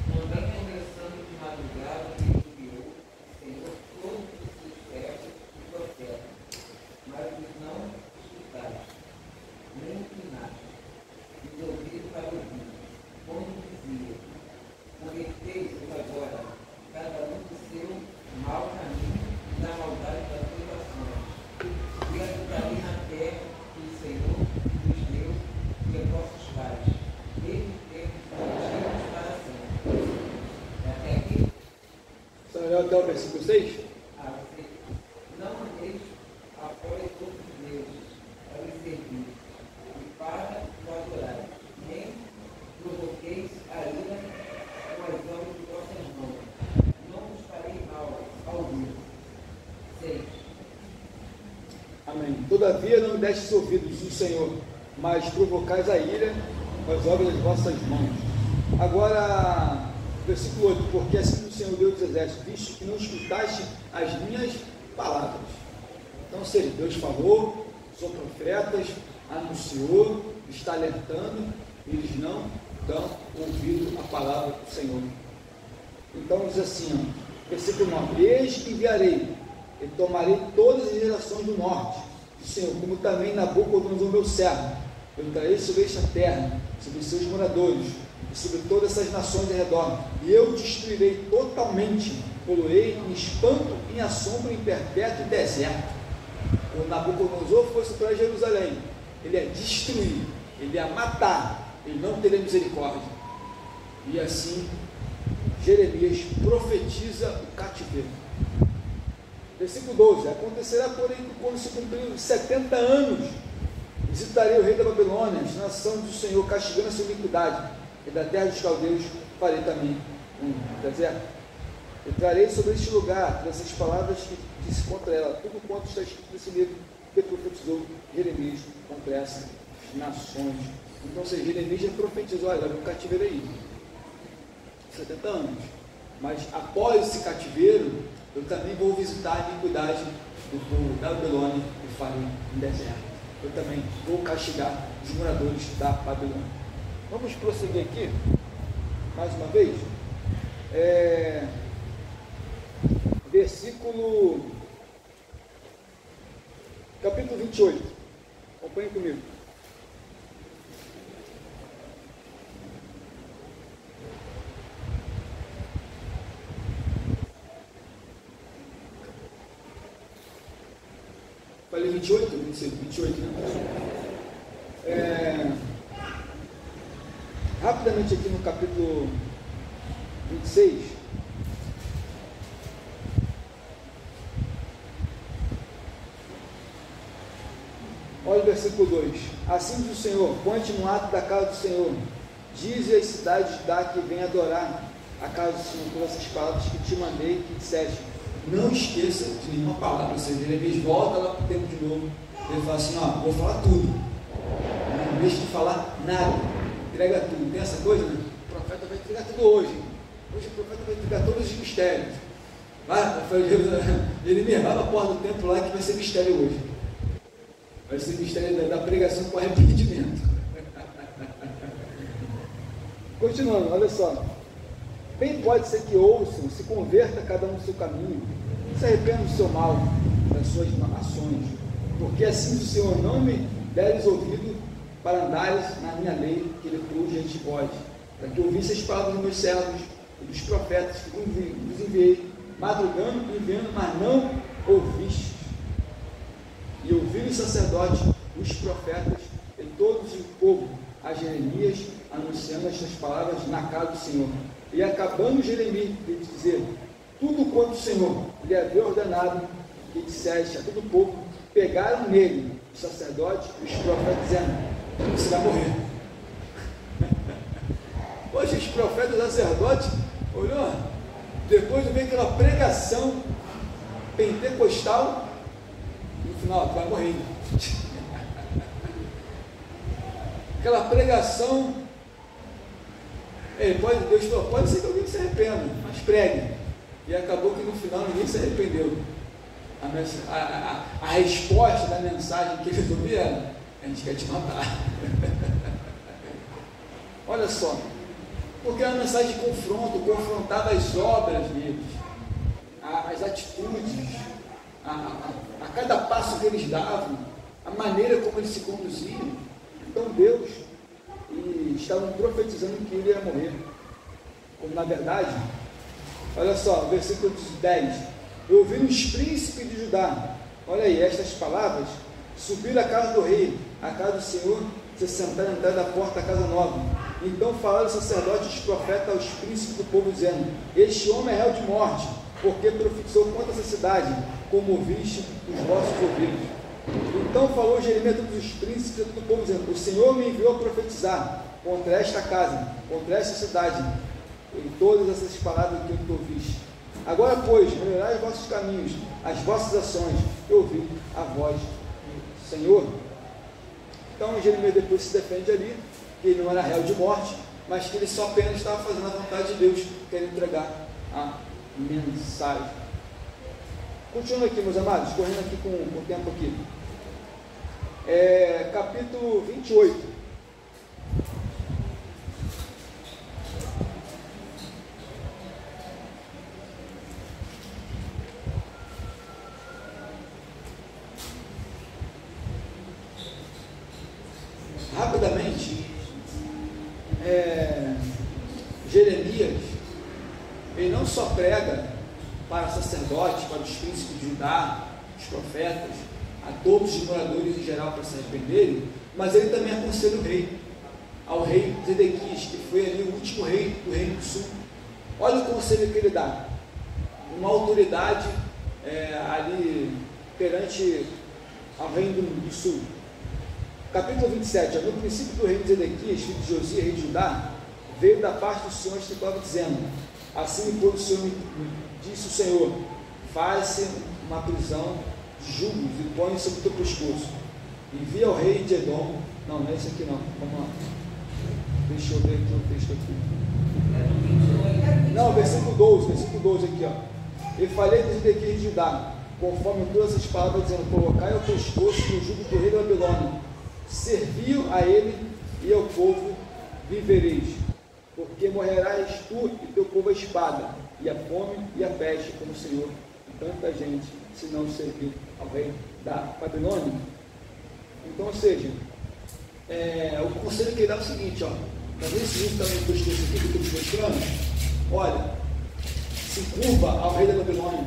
Também conversando de madrugada, ele enviou o Senhor todos os seus servos e profetas, mas eles não escutaram, nem inclinaram, e ouviram para ouvir, como dizia: convertei-vos agora, cada um do seu mau caminho e da maldade das suas ações, e habitarei na terra que o Senhor nos deu pais, desde tempos antigos para sempre. Até aqui, Você olhou até o versículo 6? você não andeis após outros deuses, para os servir, e para o adorar, nem provoqueis a ira com as obras de vossas mãos. Não vos farei mal ao vivo. 6. Amém. Todavia não me destes ouvidos do Senhor, mas provocais a ira com as obras das vossas mãos. Agora, versículo 8, porque assim o Senhor Deus dos exércitos, visto que não escutaste as minhas palavras. Então, ou seja, Deus falou, são profetas, anunciou, está alertando, e eles não dão ouvido à palavra do Senhor. Então diz assim, ó, versículo 9, eis que enviarei, e tomarei todas as gerações do norte, do Senhor, como também Nabucodonosor meu servo, eu trarei sobre esta terra, sobre seus moradores, e sobre todas essas nações ao redor, e eu destruirei totalmente, poluei em espanto, em assombro, em perpétuo deserto. O Nabucodonosor fosse para Jerusalém, ele ia destruir, ele ia matar, ele não teria misericórdia. E assim Jeremias profetiza o cativeiro. Versículo 12, acontecerá porém que quando se cumprirem 70 anos, visitarei o rei da Babilônia, nação do Senhor, castigando a sua iniquidade, e da terra dos caldeus farei também um deserto. Eu trarei sobre este lugar, dessas palavras que disse contra ela, tudo quanto está escrito nesse livro, que profetizou Jeremias contra essas nações. Então, se Jeremias já profetizou, olha, o cativeiro aí, 70 anos. Mas após esse cativeiro, eu também vou visitar a iniquidade do povo da Babilônia e farei um deserto. Eu também vou castigar os moradores da Babilônia. Vamos prosseguir aqui, mais uma vez. Versículo, capítulo 28. Acompanhe comigo. Falei 28? 28, né? Rapidamente aqui no capítulo 26. Olha o versículo 2. Assim diz o Senhor, põe-te no ato da casa do Senhor, dize às cidades de Judá que vem adorar a casa do Senhor por essas palavras que te mandei, que disseste. Não esqueça de nenhuma palavra. Ou seja, Jeremias volta lá para o tempo de novo. Ele fala assim, não, vou falar tudo. Não deixe de falar nada. Entrega tudo. Tem essa coisa, né? O profeta vai entregar tudo hoje. Hoje o profeta vai entregar todos os mistérios. Vai, Jeremias, vai para a porta do templo lá que vai ser mistério hoje. Vai ser mistério da pregação com arrependimento. Continuando, olha só. Bem pode ser que ouçam, se converta cada um no seu caminho, se arrependa do seu mal, das suas ações, porque assim o Senhor não me deres ouvido para andares na minha lei, que ele pôs diante de vós, para que ouvisse as palavras dos meus servos e dos profetas que vos enviei, madrugando e enviando, mas não ouvistes. E ouviram os sacerdotes, os profetas e todos o povo a Jeremias anunciando estas palavras na casa do Senhor. E acabando Jeremias de dizer tudo quanto o Senhor lhe havia ordenado, que disseste a todo o povo, pegaram nele os sacerdotes e os profetas, dizendo, você vai morrer. Hoje os profetas e os sacerdotes, olhou, depois de ver aquela pregação pentecostal, no final, tu vai morrer. Aquela pregação, Deus falou, pode ser que alguém se arrependa, mas pregue. E acabou que no final ninguém se arrependeu. A resposta da mensagem que eles ouviram, a gente quer te matar. Olha só, porque era uma mensagem de confronto, confrontava as obras deles, as atitudes, a cada passo que eles davam, a maneira como eles se conduziam. Então Deus, e estavam profetizando que ele ia morrer, como na verdade, olha só, versículo 10, eu ouvi os príncipes de Judá, olha aí, estas palavras, subiram à casa do rei, à casa do Senhor, se sentaram à entrada da porta da casa nova. Então falaram os sacerdotes e os profetas aos príncipes do povo, dizendo: este homem é réu de morte, porque profetizou contra essa cidade, como ouviste os vossos ouvidos. Então falou Jeremias a todos os príncipes e a todo o povo, dizendo: o Senhor me enviou a profetizar contra esta casa, contra esta cidade, em todas essas palavras que tu ouviste. Agora, pois, melhorai os vossos caminhos, as vossas ações, e ouvi a voz do Senhor. Então Jeremias depois se defende ali, que ele não era réu de morte, mas que ele só apenas estava fazendo a vontade de Deus, querendo entregar a mensagem. Continuando aqui, meus amados, correndo aqui com o tempo aqui. Capítulo 28. Rapidamente, Jeremias, ele não só prega para os sacerdotes, para os príncipes de Judá, os profetas, a todos os moradores em geral para se arrependerem, mas ele também aconselha o rei, ao rei Zedequias, que foi ali o último rei do Reino do Sul. Olha o conselho que ele dá, uma autoridade ali perante ao Reino do Sul. Capítulo 27, no princípio do reino de Zedequias, filho de Josias, rei de Judá, veio da parte do Senhor este palavra, dizendo: assim me pôs o Senhor, disse o Senhor, faz-se uma prisão de jugos e põe sobre o teu pescoço. Envia ao rei de Edom. Não é esse aqui não, vamos lá. Deixa eu ver aqui o texto aqui. Não, versículo 12 aqui, ó. E falei de Zedequias de Judá, conforme todas as palavras, dizendo: colocai ao pescoço no jugo do rei da Babilônia, serviu a ele e ao povo vivereis, porque morrerás tu e teu povo a espada, e a fome e a peste, como o Senhor, e tanta gente, se não servir ao rei da Babilônia. Então, ou seja, o conselho que ele dá é o seguinte, ó, está vendo esse livro também que eu estou aqui, que eu estou te mostrando? Olha, se curva ao rei da Babilônia,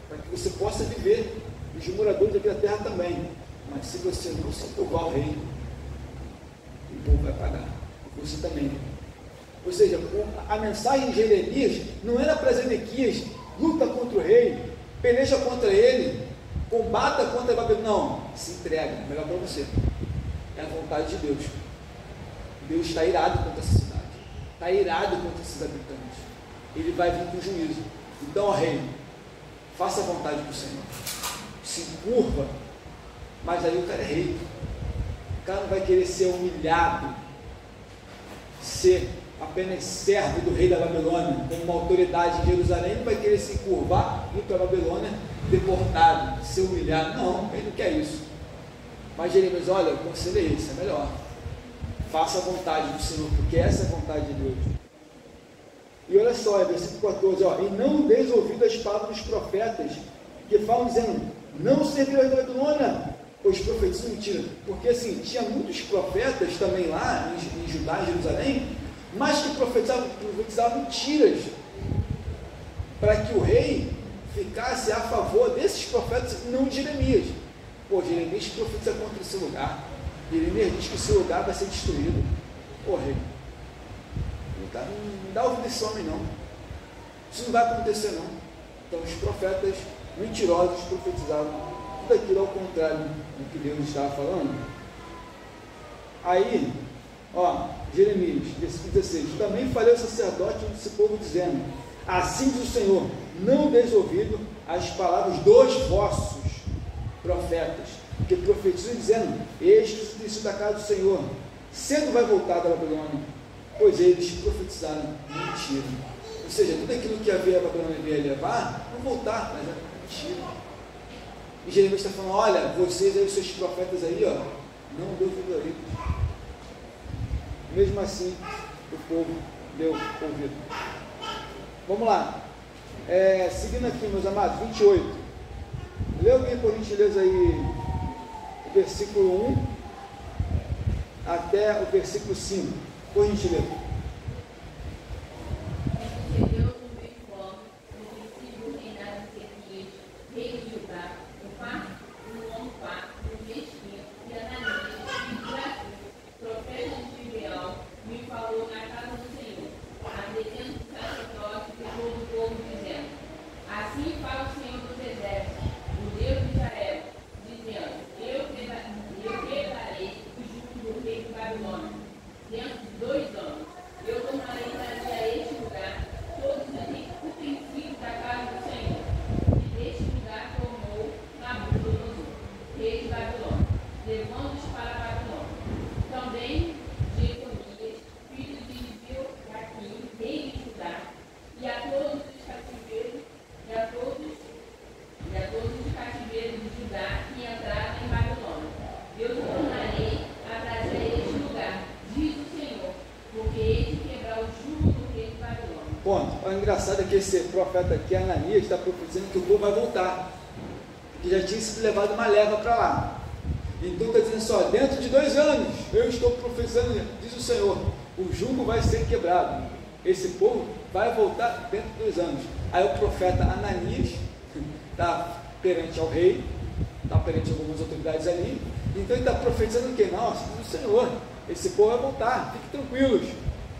para que você possa viver, e os moradores aqui da terra também. Mas se você não se curvar ao rei, o povo vai pagar, e você também. Ou seja, a mensagem de Jeremias não era para Zedequias: luta contra o rei, peleja contra ele, combata contra a Babilônia. Não, se entrega, melhor para você. É a vontade de Deus. Deus está irado contra essa cidade, está irado contra esses habitantes. Ele vai vir com juízo. Então, ó rei, faça a vontade do Senhor, se curva. Mas aí o cara é rei, o cara não vai querer ser humilhado, ser apenas servo do rei da Babilônia, como uma autoridade em Jerusalém, não vai querer se curvar, ir para a Babilônia, deportado, ser humilhado. Não, ele não quer isso. Mas Jeremias, olha, o conselho é esse, é melhor. Faça a vontade do Senhor, porque essa é a vontade de Deus. E olha só, versículo 14, ó, e não deis ouvido às palavras dos profetas, que falam dizendo: não servirá da Babilônia, pois profetizam mentira. Porque assim, tinha muitos profetas também lá em Judá, em Jerusalém, mas que profetizavam mentiras, para que o rei ficasse a favor desses profetas, não de Jeremias. Pô, Jeremias profetiza contra esse lugar, Jeremias diz que esse lugar vai ser destruído. Pô, rei, não dá ouvido desse homem não, isso não vai acontecer não. Então os profetas mentirosos profetizavam tudo aquilo ao contrário do que Deus estava falando. Aí, ó, Jeremias, versículo 16: também falei ao sacerdote desse povo, dizendo: assim diz o Senhor, não deis ouvido às palavras dos vossos profetas, que profetizam dizendo: eis que o utensílio da casa do Senhor cedo vai voltar da Babilônia, pois eles profetizaram mentira. Ou seja, tudo aquilo que a Babilônia veio levar, não voltar, mas é mentira. E Jeremias está falando: olha, vocês aí, os seus profetas aí, ó, não deu ouvido a eles. Mesmo assim, o povo deu ouvido. Vamos lá. Seguindo aqui, meus amados, 28. Lê alguém, por gentileza, aí o versículo 1 até o versículo 5. Por gentileza. No ano 4, no mês 5, e Ananias, filho de Azur, ponto. O engraçado é que esse profeta aqui, Ananias, está profetizando que o povo vai voltar, que já tinha sido levado uma leva para lá. Então está dizendo só, dentro de 2 anos, eu estou profetizando, diz o Senhor, o jugo vai ser quebrado, esse povo vai voltar dentro de 2 anos. Aí o profeta Ananias está perante ao rei, está perante algumas autoridades ali, então ele está profetizando o que? Nossa, diz o Senhor, esse povo vai voltar, fiquem tranquilos.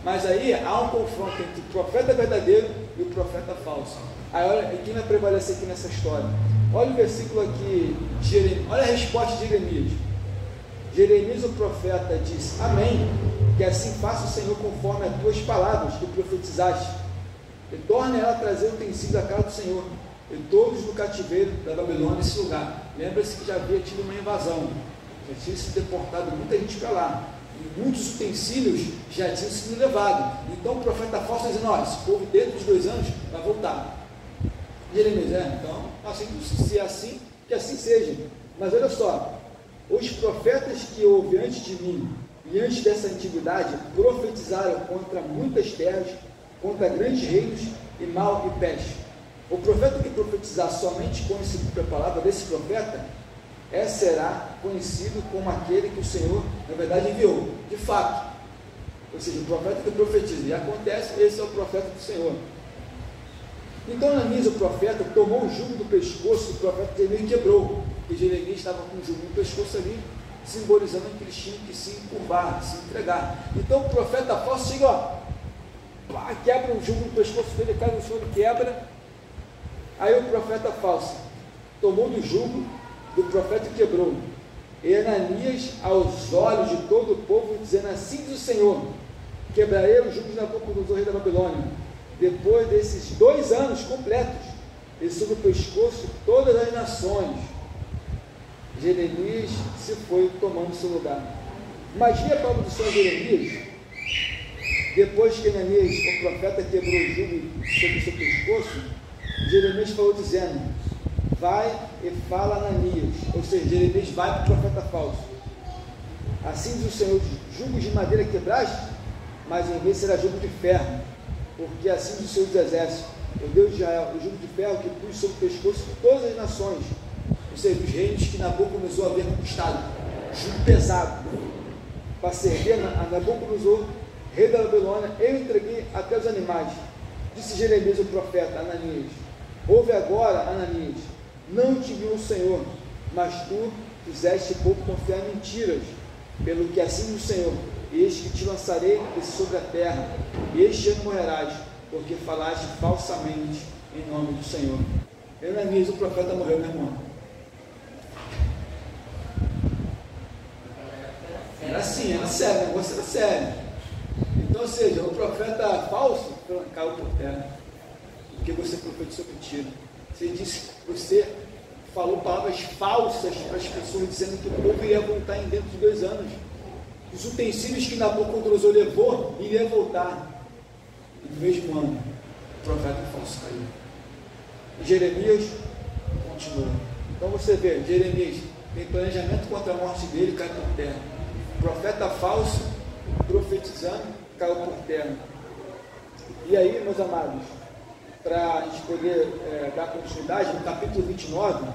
Mas aí há um confronto entre o profeta verdadeiro e o profeta falso. Aí olha, quem vai prevalecer aqui nessa história? Olha o versículo aqui, olha a resposta de Jeremias. Jeremias, o profeta, diz: Amém, que assim faça o Senhor conforme as tuas palavras que profetizaste, e torne ela a trazer utensílios à casa do Senhor, e todos no cativeiro da Babilônia nesse lugar. Lembra-se que já havia tido uma invasão, já tinha sido deportado muita gente para lá, e muitos utensílios já tinham sido levados. Então o profeta falso está dizendo: esse povo dentro de 2 anos vai voltar. Jeremias, então, assim, se é assim, que assim seja. Mas olha só, os profetas que houve antes de mim e antes dessa antiguidade profetizaram contra muitas terras, contra grandes reinos e mal e peste. O profeta que profetizar somente com a palavra desse profeta, será conhecido como aquele que o Senhor, na verdade, enviou. De fato, ou seja, o profeta que profetiza, e acontece, esse é o profeta do Senhor. Então Ananias, o profeta, tomou o jugo do pescoço do profeta Jeremias e quebrou, porque Jeremias estava com o jugo no pescoço ali, simbolizando que eles tinham que se encurvar, se entregar. Então o profeta falso chega, quebra o jugo no pescoço dele, cai no chão, ele quebra. Aí o profeta falso tomou do jugo do profeta e quebrou. E Ananias, aos olhos de todo o povo, dizendo: assim diz o Senhor, quebrarei o jugo de Nabucodonosor, rei da Babilônia, depois desses 2 anos completos, e sobre o pescoço de todas as nações. Jeremias se foi tomando seu lugar. Imagine a palavra do Senhor Jeremias, depois que Ananias, o profeta, quebrou o jugo sobre o seu pescoço, Jeremias falou dizendo: vai e fala a Ananias, ou seja, Jeremias vai para o profeta falso. Assim diz o Senhor: jugos de madeira quebraste, mas em vez será jugo de ferro, porque assim diz o Senhor dos exércitos, o Deus de Israel, o jugo de ferro que pus sobre o pescoço de todas as nações, ou seja, os reinos que Nabucodonosor havia conquistado, jugo pesado, para servir a Nabucodonosor, rei da Babilônia, eu entreguei até os animais. Disse Jeremias, o profeta, a Ananias: ouve agora, Ananias, não te viu o Senhor, mas tu fizeste pouco confiar em mentiras, pelo que assim diz o Senhor: eis que te lançarei sobre a terra, e este ano morrerás, porque falaste falsamente em nome do Senhor. Ananias, o profeta, morreu, meu irmão. Era assim, era sério, o negócio era sério. Então, ou seja, o profeta falso caiu por terra, porque você profetizou mentira. Você falou palavras falsas para as pessoas, dizendo que o povo iria voltar em dentro de 2 anos. Os utensílios que Nabucodonosor levou iriam voltar. E no mesmo ano, o profeta falso caiu. E Jeremias continua. Então você vê, Jeremias tem planejamento contra a morte dele, cai por terra. O profeta falso, profetizando, caiu por terra. E aí, meus amados, para a gente poder dar continuidade, no capítulo 29,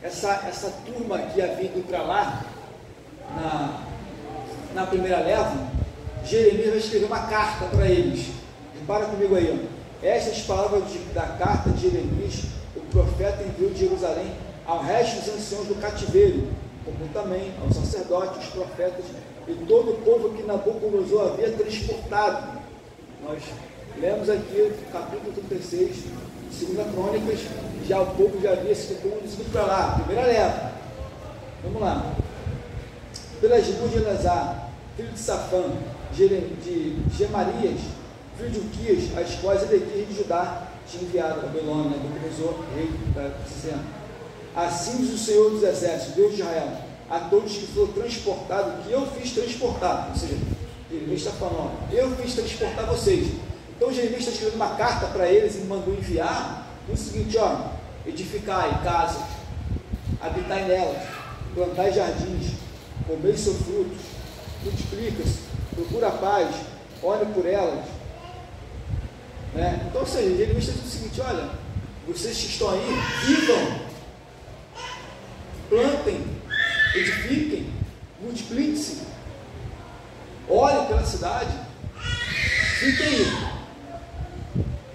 essa turma que havia ido para lá, na primeira leva, Jeremias vai escrever uma carta para eles. Repara comigo aí, ó. Estas palavras da carta de Jeremias, o profeta enviou de Jerusalém ao resto dos anciãos do cativeiro, como também aos sacerdotes, os profetas e todo o povo que Nabucodonosor havia transportado. Nós lemos aqui o capítulo 36, 2 Crônicas, já o povo já havia sido conduzido para lá, primeira leva. Vamos lá. Pelas mãos de Elazar, filho de Safã, de Gemarias, filho de Uquias, as quais Edequias, rei de Judá, tinha enviado a Babilônia, Nabucodonosor, rei da dizendo: assim diz o Senhor dos exércitos, Deus de Israel, a todos que foram transportados, que eu fiz transportar. Ou seja, Jeremias está falando: eu fiz transportar vocês. Então Jeremias está escrevendo uma carta para eles e mandou enviar o seguinte: edificai casas, habitai nelas, plantai jardins, comei seus frutos, multiplica-se, procura a paz, olhe por elas, Né? Então, ou seja, Jeremias está dizendo o seguinte: olha, vocês que estão aí, vivam, plantem, edifiquem, multipliquem-se, olhem pela cidade, fiquem aí.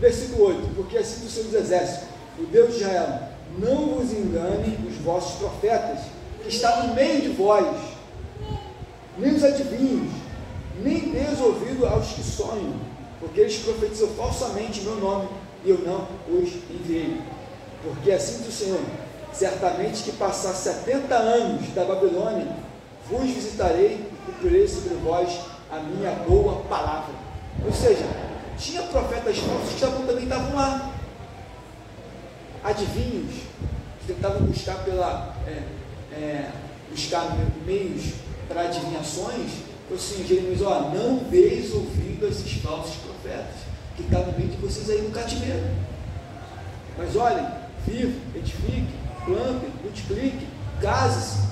Versículo 8: porque assim dos seus exércitos, o Deus de Israel, não vos engane os vossos profetas, que está no meio de vós, nem os adivinhos, nem deis ouvido aos que sonham, porque eles profetizam falsamente em meu nome, e eu não os enviei. Porque assim diz o Senhor: certamente que passar 70 anos da Babilônia, vos visitarei e cumprirei sobre vós a minha boa palavra. Ou seja, tinha profetas falsos que também estavam lá, adivinhos, que tentavam buscar buscar meios para adivinhações. Então, assim, Jeremias: ó, não deis ouvido a esses falsos profetas, que está no meio de vocês aí no cativeiro. Mas olhem, vivam, edifiquem, plantem, multipliquem, casem-se.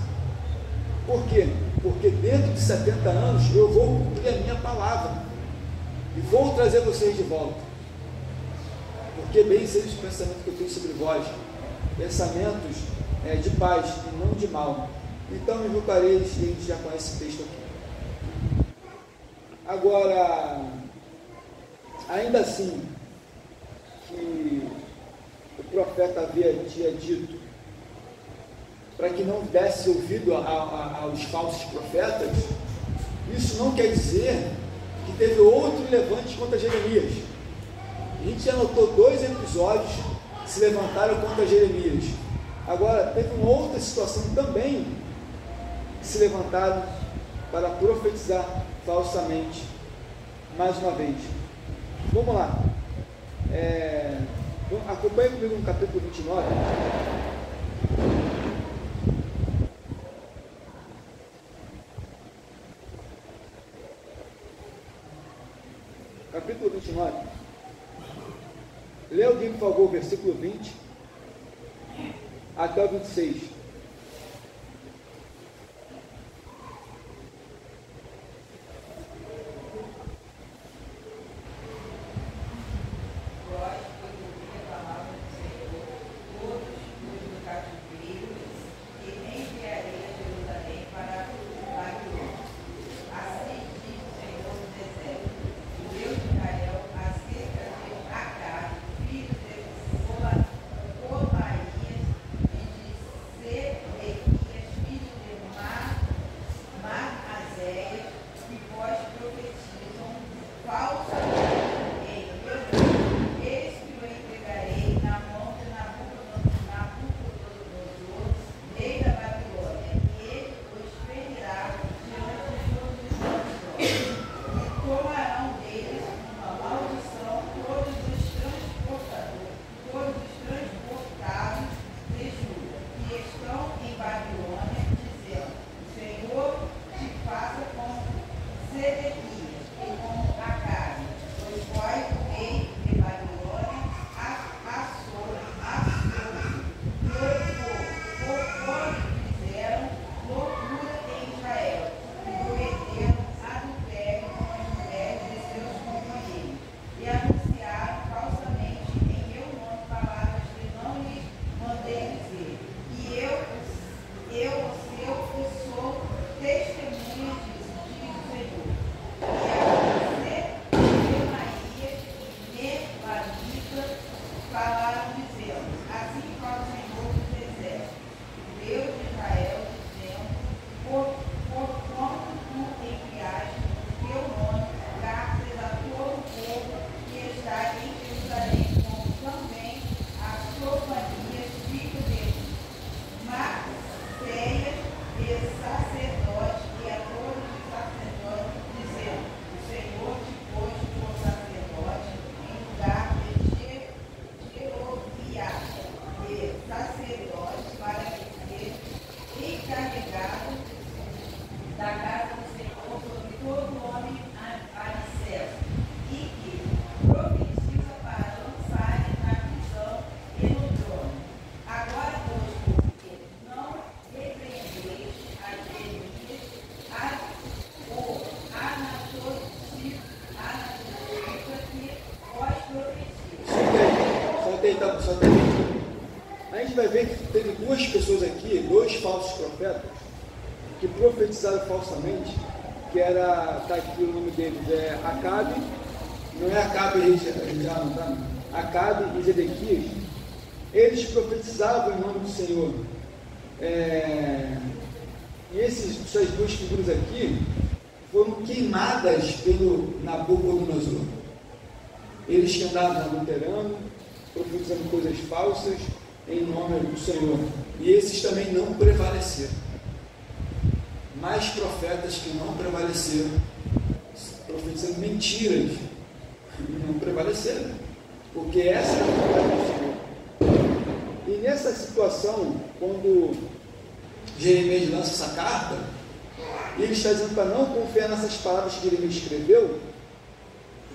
Por quê? Porque dentro de 70 anos eu vou cumprir a minha palavra e vou trazer vocês de volta. Porque bem sei os pensamentos que eu tenho sobre vós, pensamentos de paz e não de mal. Então me voltareis, e a gente já conhece esse texto aqui. Agora, ainda assim, que o profeta tinha dito para que não desse ouvido aos falsos profetas, isso não quer dizer que teve outro levante contra Jeremias. A gente já notou 2 episódios que se levantaram contra Jeremias. Agora, teve uma outra situação também que se levantaram para profetizar falsamente, mais uma vez. Vamos lá. Acompanhe comigo no capítulo 29. Capítulo 29. Lê alguém, por favor, o versículo 20 até o 26. Ser só tem. A gente vai ver que teve duas pessoas aqui, dois falsos profetas, que profetizaram falsamente, que era, está aqui o nome deles, é Acabe, não é Acabe e tá? Acabe e Zedequias. Eles profetizavam em nome do Senhor. E essas duas figuras aqui foram queimadas pelo Nabucodonosor. Eles que andavam adulterando, profetizando coisas falsas em nome do Senhor. E esses também não prevaleceram. Mais profetas que não prevaleceram, profetizando mentiras, não prevaleceram. Porque essa é a vontade do Senhor. E nessa situação, quando Jeremias lança essa carta, e ele está dizendo para não confiar nessas palavras que ele escreveu,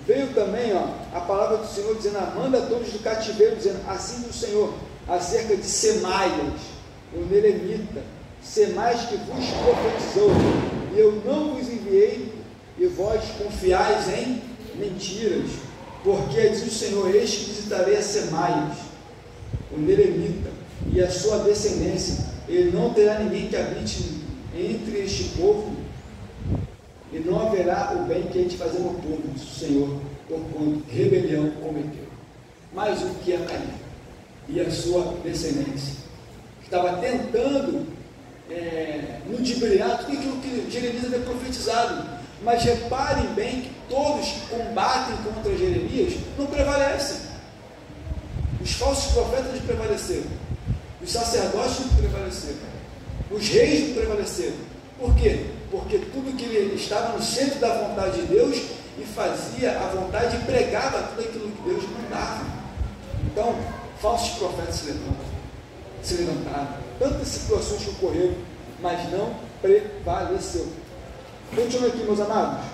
veio também a palavra do Senhor dizendo: manda todos do cativeiro, dizendo assim do Senhor, acerca de Semaias, o Nelemita, Semaias que vos profetizou, e eu não vos enviei, e vós confiais em mentiras, porque diz o Senhor: eis que visitarei a Semaias, o Nelemita, e a sua descendência, ele não terá ninguém que habite entre este povo, e não haverá o bem que a gente fazer no povo, diz o Senhor, porquanto rebelião cometeu. Mas o que é cair? E a sua descendência, que estava tentando ludibriar tudo aquilo que Jeremias havia profetizado. Mas reparem bem que todos que combatem contra Jeremias não prevalecem. Os falsos profetas não prevaleceram, os sacerdotes não prevaleceram, os reis não prevaleceram. Por quê? Porque tudo que ele estava no centro da vontade de Deus e fazia a vontade e pregava tudo aquilo que Deus mandava. Então, falsos profetas se levantaram. Tantas situações que ocorreram, mas não prevaleceu. Continuando aqui, meus amados.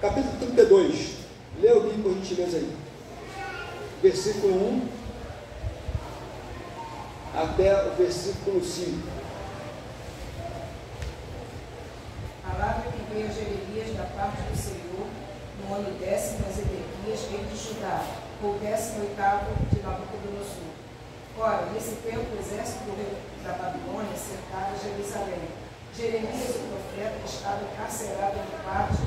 Capítulo 32. Lê alguém por gentileza aí. Versículo 1 até o versículo 5. Palavra que veio a Jeremias da parte do Senhor no ano 10º a Zedequias, rei de Judá, ou 18º de Nabucodonosor. Ora, nesse tempo o exército do rei da Babilônia cercava Jerusalém. Jeremias, o profeta, estava encarcerado no pátio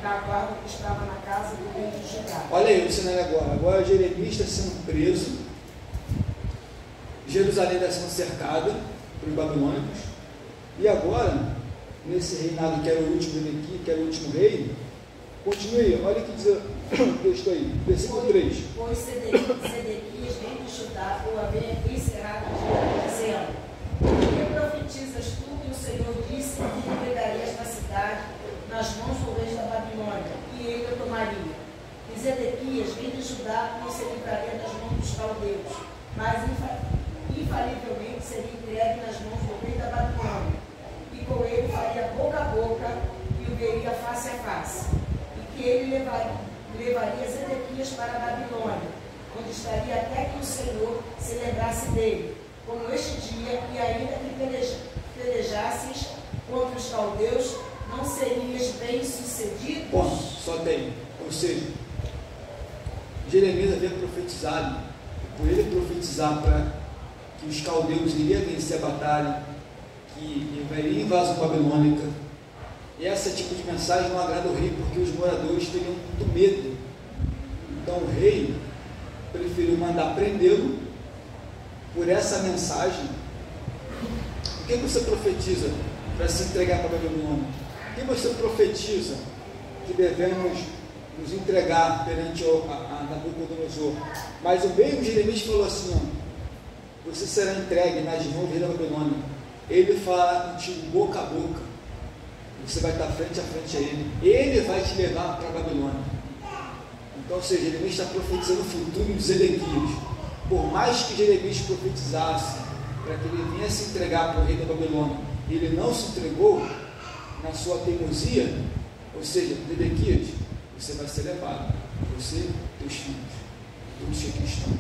da guarda que estava na casa do rei de Judá. Olha aí o cenário agora. Agora Jeremias está sendo preso. Jerusalém está sendo cercada pelos babilônicos. E agora, nesse reinado que era o último aqui, que era o último rei, continue, olha o que diz o texto aí, versículo 3. Pois Zedequias, rei de Judá, o havia encerrado dizendo: que profetizas tu que o Senhor disse que entregaria esta cidade nas mãos do rei da Babilônia, e ele a tomaria. E Zedequias, rei de Judá, não se livraria das mãos dos caldeus, mas infalivelmente seria entregue nas mãos do rei da Babilônia, e com ele faria boca a boca e o veria face a face, e que ele levaria Zedequias para a Babilônia, onde estaria até que o Senhor se lembrasse dele, como este dia, e ainda que pelejasses contra os caldeus, não serias bem sucedido? Bom, só tem, ou seja, Jeremias havia profetizado, por ele profetizar para que os caldeus iriam vencer a batalha, que haveria invasão babilônica. E esse tipo de mensagem não agrada ao rei, porque os moradores teriam muito medo. Então o rei preferiu mandar prendê-lo por essa mensagem. O que você profetiza para se entregar para a Babilônia? O que você profetiza que devemos nos entregar perante a Nabucodonosor? Mas o mesmo Jeremias falou assim: você será entregue nas mãos do rei da Babilônia. Ele falará contigo boca a boca. Você vai estar frente a frente a ele. Ele vai te levar para a Babilônia. Então, ou seja, Jeremias está profetizando o futuro de Zedequias. Por mais que Jeremias profetizasse para que ele vinha se entregar para o rei da Babilônia, ele não se entregou na sua teimosia, ou seja, Zedequias, você vai ser levado, você e teus filhos, todos que aqui estão.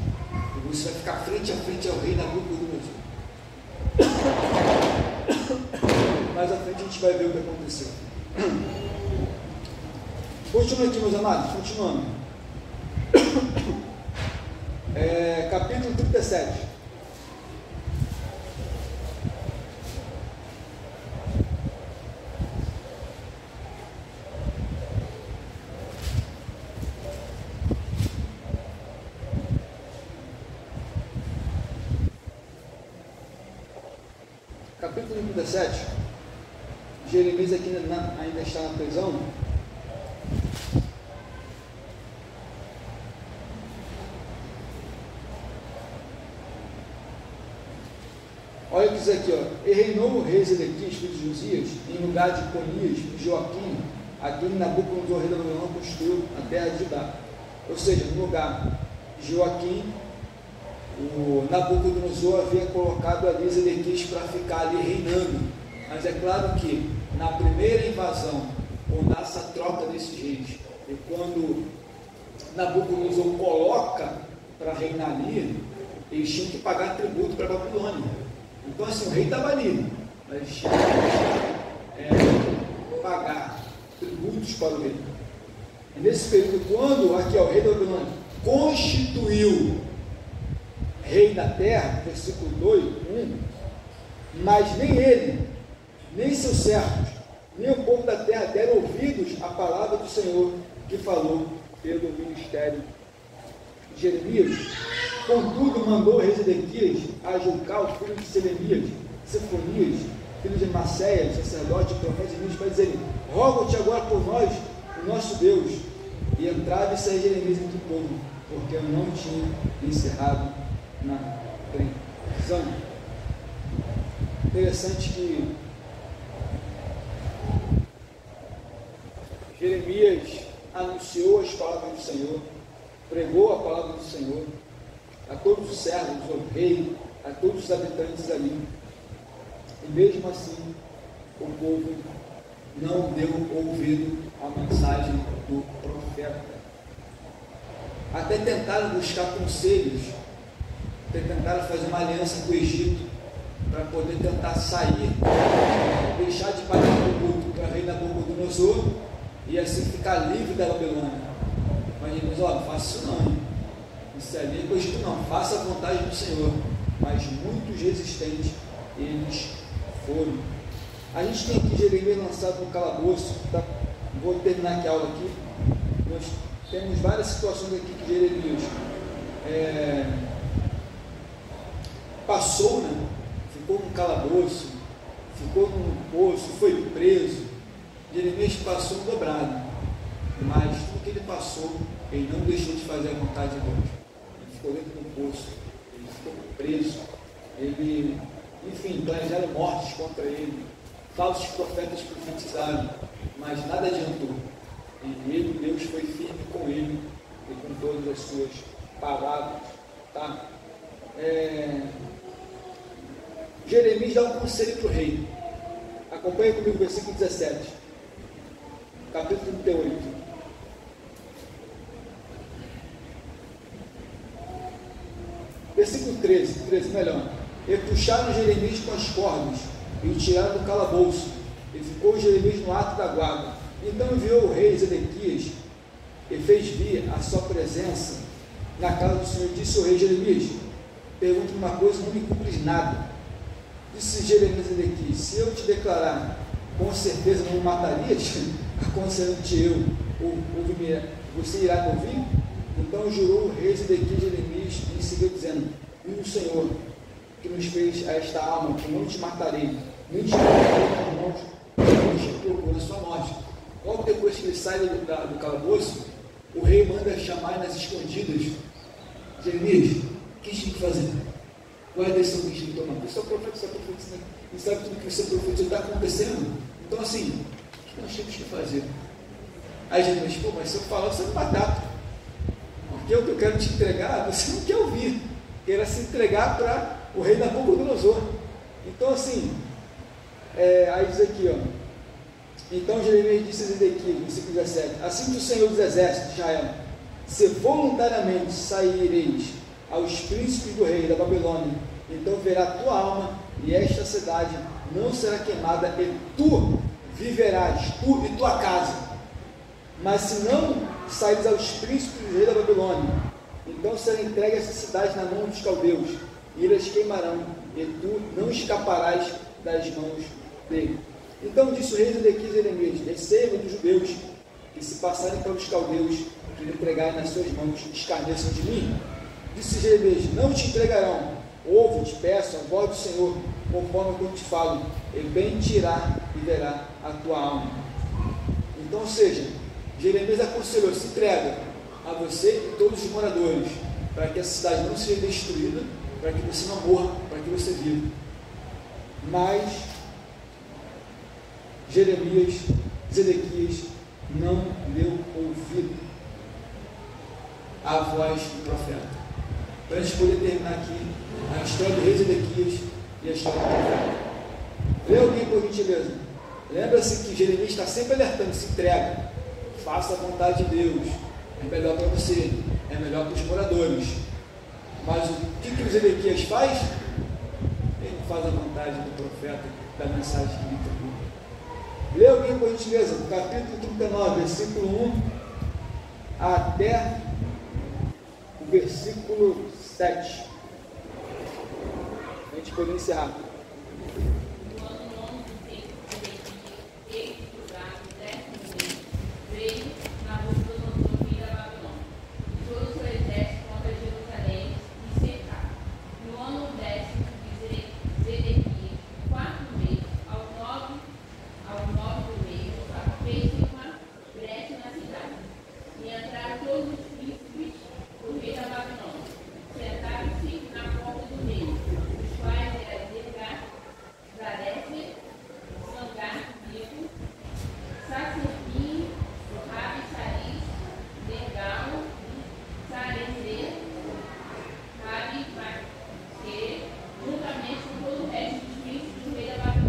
E você vai ficar frente a frente ao rei Nabucodonosor. Mais à frente a gente vai ver o que aconteceu. Continua aqui, meus amados, continuando. Capítulo 37. Capítulo 37. Jeremias aqui ainda está na prisão. Olha o que diz aqui, ó. E reinou o rei Zedequias, filho de Josias, em lugar de Conias e Joaquim, a quem Nabucodonosor, rei da Babilônia, construiu a terra de Judá. Ou seja, no lugar de Joaquim, o Nabucodonosor havia colocado ali Zedequias para ficar ali reinando. Mas é claro que na primeira invasão, ou nessa troca desses reis, e quando Nabucodonosor coloca para reinar ali, eles tinham que pagar tributo para a Babilônia. Então assim, o rei estava ali, mas tinha que pagar tributos para o rei. E nesse período, quando aqui o rei da Babilônia constituiu rei da terra, versículo 2, 1, mas nem ele, nem seus servos, nem o povo da terra deram ouvidos à palavra do Senhor que falou pelo ministério de Jeremias. Contudo, mandou o rei Zedequias a Julcal, filho de Selemias, Sefonias, filho de Macéia, sacerdote e profeta de Deus, para dizer: rogo-te agora por nós, o nosso Deus. E entrava e saía Jeremias entre o povo, porque eu não tinha encerrado na prisão. Interessante que Jeremias anunciou as palavras do Senhor, pregou a palavra do Senhor a todos os servos, ao rei, a todos os habitantes ali, e mesmo assim o povo não deu ouvido à mensagem do profeta. Até tentaram buscar conselhos, até tentaram fazer uma aliança com o Egito para poder tentar sair, deixar de pagar tributo para o rei Nabucodonosor e assim ficar livre da Babilônia. Mas ele diz: ó, não faça isso não, hein? Isso ali é coisa que não, faça a vontade do Senhor. Mas muitos resistentes eles foram. A gente tem aqui Jeremias lançado no calabouço, tá? Vou terminar aqui a aula aqui. Nós temos várias situações aqui que Jeremias passou, né? Ficou num calabouço, ficou num poço, foi preso. Jeremias passou um dobrado, mas tudo que ele passou, ele não deixou de fazer a vontade de Deus. Ele ficou dentro do poço, ele ficou preso, ele, enfim, planejaram mortes contra ele, falsos profetas profetizaram, mas nada adiantou. E ele, Deus, foi firme com ele e com todas as suas palavras. Tá? Jeremias dá um conselho para o rei. Acompanha comigo o versículo 17, capítulo 38. Versículo 13 melhor. E puxaram Jeremias com as cordas e o tiraram do calabouço, e ficou Jeremias no ato da guarda. Então enviou o rei Zedequias e fez vir a sua presença na casa do Senhor. Disse o rei: Jeremias, pergunto uma coisa, não me cumpres nada. Disse Jeremias a Zedequias: se eu te declarar, com certeza não me matarias? Aconselhando-te eu, você irá me ouvir? Então jurou o rei Zedequias a Jeremias e seguiu dizendo: vive o Senhor, que nos fez a esta alma, que não te matarei, nem te matarei nas mãos, não te procura a sua morte. Logo depois que ele sai do calabouço, o rei manda chamar nas escondidas: Jeremias, o que a gente tem que fazer? Qual é a decisão que a gente tem que tomar? Você é o profeta, você é profetizando, e sabe tudo que você profetizou está acontecendo. Então assim, o que nós temos que fazer? Aí Jeremias: pô, mas se eu falar, você não batata, porque o que eu quero te entregar, você não quer ouvir, queira se entregar para o rei Nabucodonosor. Então assim, aí diz aqui, ó. Então Jeremias disse a Zedequias, versículo 17: assim diz o Senhor dos Exércitos de Israel: se voluntariamente saireis aos príncipes do rei da Babilônia, então verá a tua alma, e esta cidade não será queimada, e tu viverás, tu e tua casa. Mas se não saíres aos príncipes do rei da Babilônia, então será entregue essa cidade na mão dos caldeus, e eles queimarão, e tu não escaparás das mãos dele. Então disse o rei Zedequias a Jeremias: receia dos judeus, que se passarem pelos caldeus, que lhe entregarem nas suas mãos, escarneçam de mim. Disse Jeremias: não te entregarão. Ouve, te peço, a voz do Senhor, conforme eu te falo, ele bem te irá e verá a tua alma. Então, ou seja, Jeremias aconselhou: se entrega a você e todos os moradores, para que a cidade não seja destruída, para que você não morra, para que você viva. Mas Zedequias não deu ouvido à voz do profeta. Para a gente poder terminar aqui a história do rei Zedequias e a história do profeta. Lê alguém, por gentileza. Lembra-se que Jeremias está sempre alertando: se entrega, faça a vontade de Deus, é melhor para você, é melhor para os moradores. Mas o que o Zedequias faz? Ele não faz a vontade do profeta, da mensagem que ele entregou. Lê alguém, por gentileza, capítulo 39, versículo 1 até o versículo 7. A gente pode encerrar.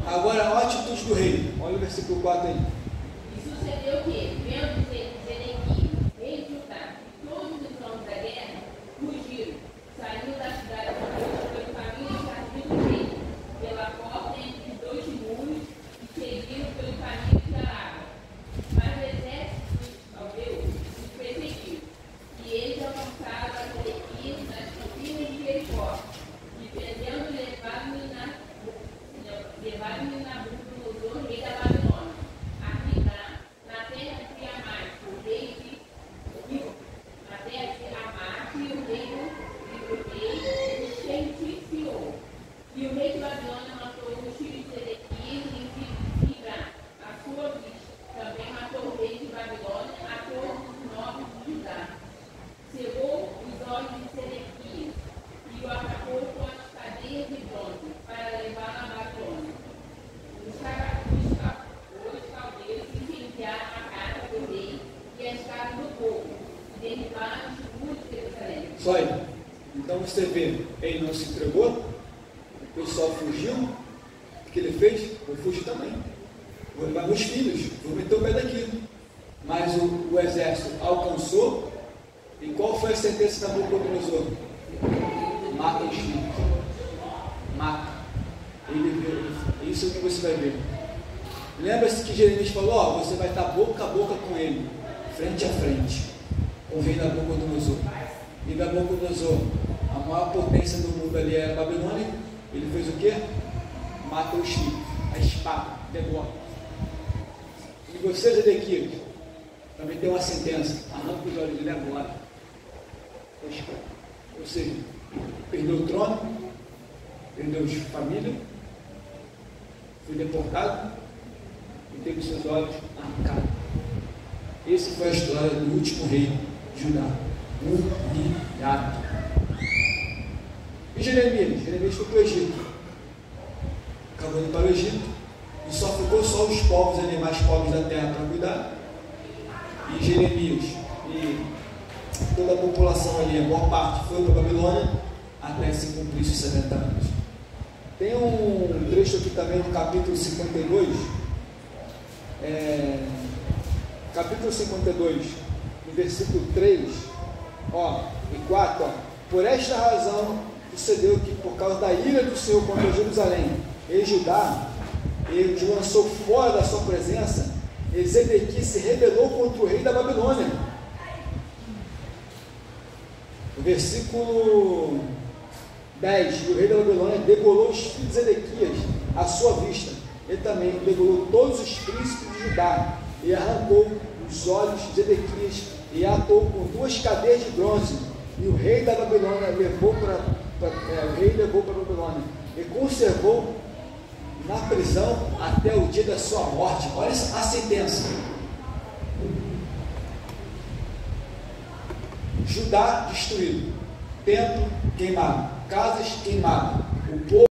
Agora, a atitude do rei. Olha o versículo 4 aí. E sucedeu que, vendo Zedequias, rei de Judá, e todos os homens da guerra, fugiram, saindo da cidade pelo caminho escarpido do rei, pela porta entre os dois muros, e seguiram pelo caminho de Araba. Mas o exército dos caldeus os perseguiu, e eles alcançaram a Zedequias nas campinas de Jericó, e prendendo levaram-no na Nabucodonosor, rei da Babilônia, a Ribá, na terra de Amate, o rei de na terra de Amate, o rei o sentenciou. E o rei de Babilônia matou os filhos de Zedequias e de Ribá, a sua vista. Também matou o rei de Babilônia a todos os nobres de Judá. Cegou os olhos de Zedequias e o atacou com as cadeias de bronze para levá-lo à Babilônia. Os caldeiros incendiaram a casa do rei e as casas do povo, e derribaram os muros de Jerusalém. Só aí. Então você vê, ele não se entregou, o pessoal fugiu, o que ele fez? Eu fugi também. Vou levar meus filhos, vou meter o pé daqui. Mas o exército alcançou, e qual foi a sentença da Nabucodonosor? Mata os filhos. Mata. Isso é o que você vai ver. Lembra-se que Jeremias falou: você vai estar boca a boca com ele, frente a frente, com o rei Nabucodonosor. E Nabucodonosor, a maior potência do mundo ali é a Babilônia. Ele fez o quê? Matou os filhos, a espada, devora. E você, Zedequias, também tem uma sentença: arranca os olhos dele agora. Ou seja, perdeu o trono, perdeu família, foi deportado e teve seus olhos arrancados. Essa foi a história do último rei de Judá, humilhado. E Jeremias foi para o Egito, acabou indo para o Egito, e só ficou os povos ali mais pobres da terra para cuidar. E Jeremias e toda a população ali, a boa parte, foi para a Babilônia até se cumprir os 70 anos. Tem um trecho aqui também do capítulo 52, capítulo 52, no versículo 3 e 4, por esta razão sucedeu que, por causa da ira do Senhor contra Jerusalém e Judá, ele os lançou fora da sua presença, Zedequias se rebelou contra o rei da Babilônia. O versículo 10, o rei da Babilônia degolou os filhos de Zedequias à sua vista. Ele também degolou todos os príncipes de Judá e arrancou os olhos de Zedequias e atou com 2 cadeias de bronze. E o rei da Babilônia levou para a Babilônia e conservou na prisão até o dia da sua morte. Olha a sentença. Judá destruído, templo queimado, casas queimadas, o povo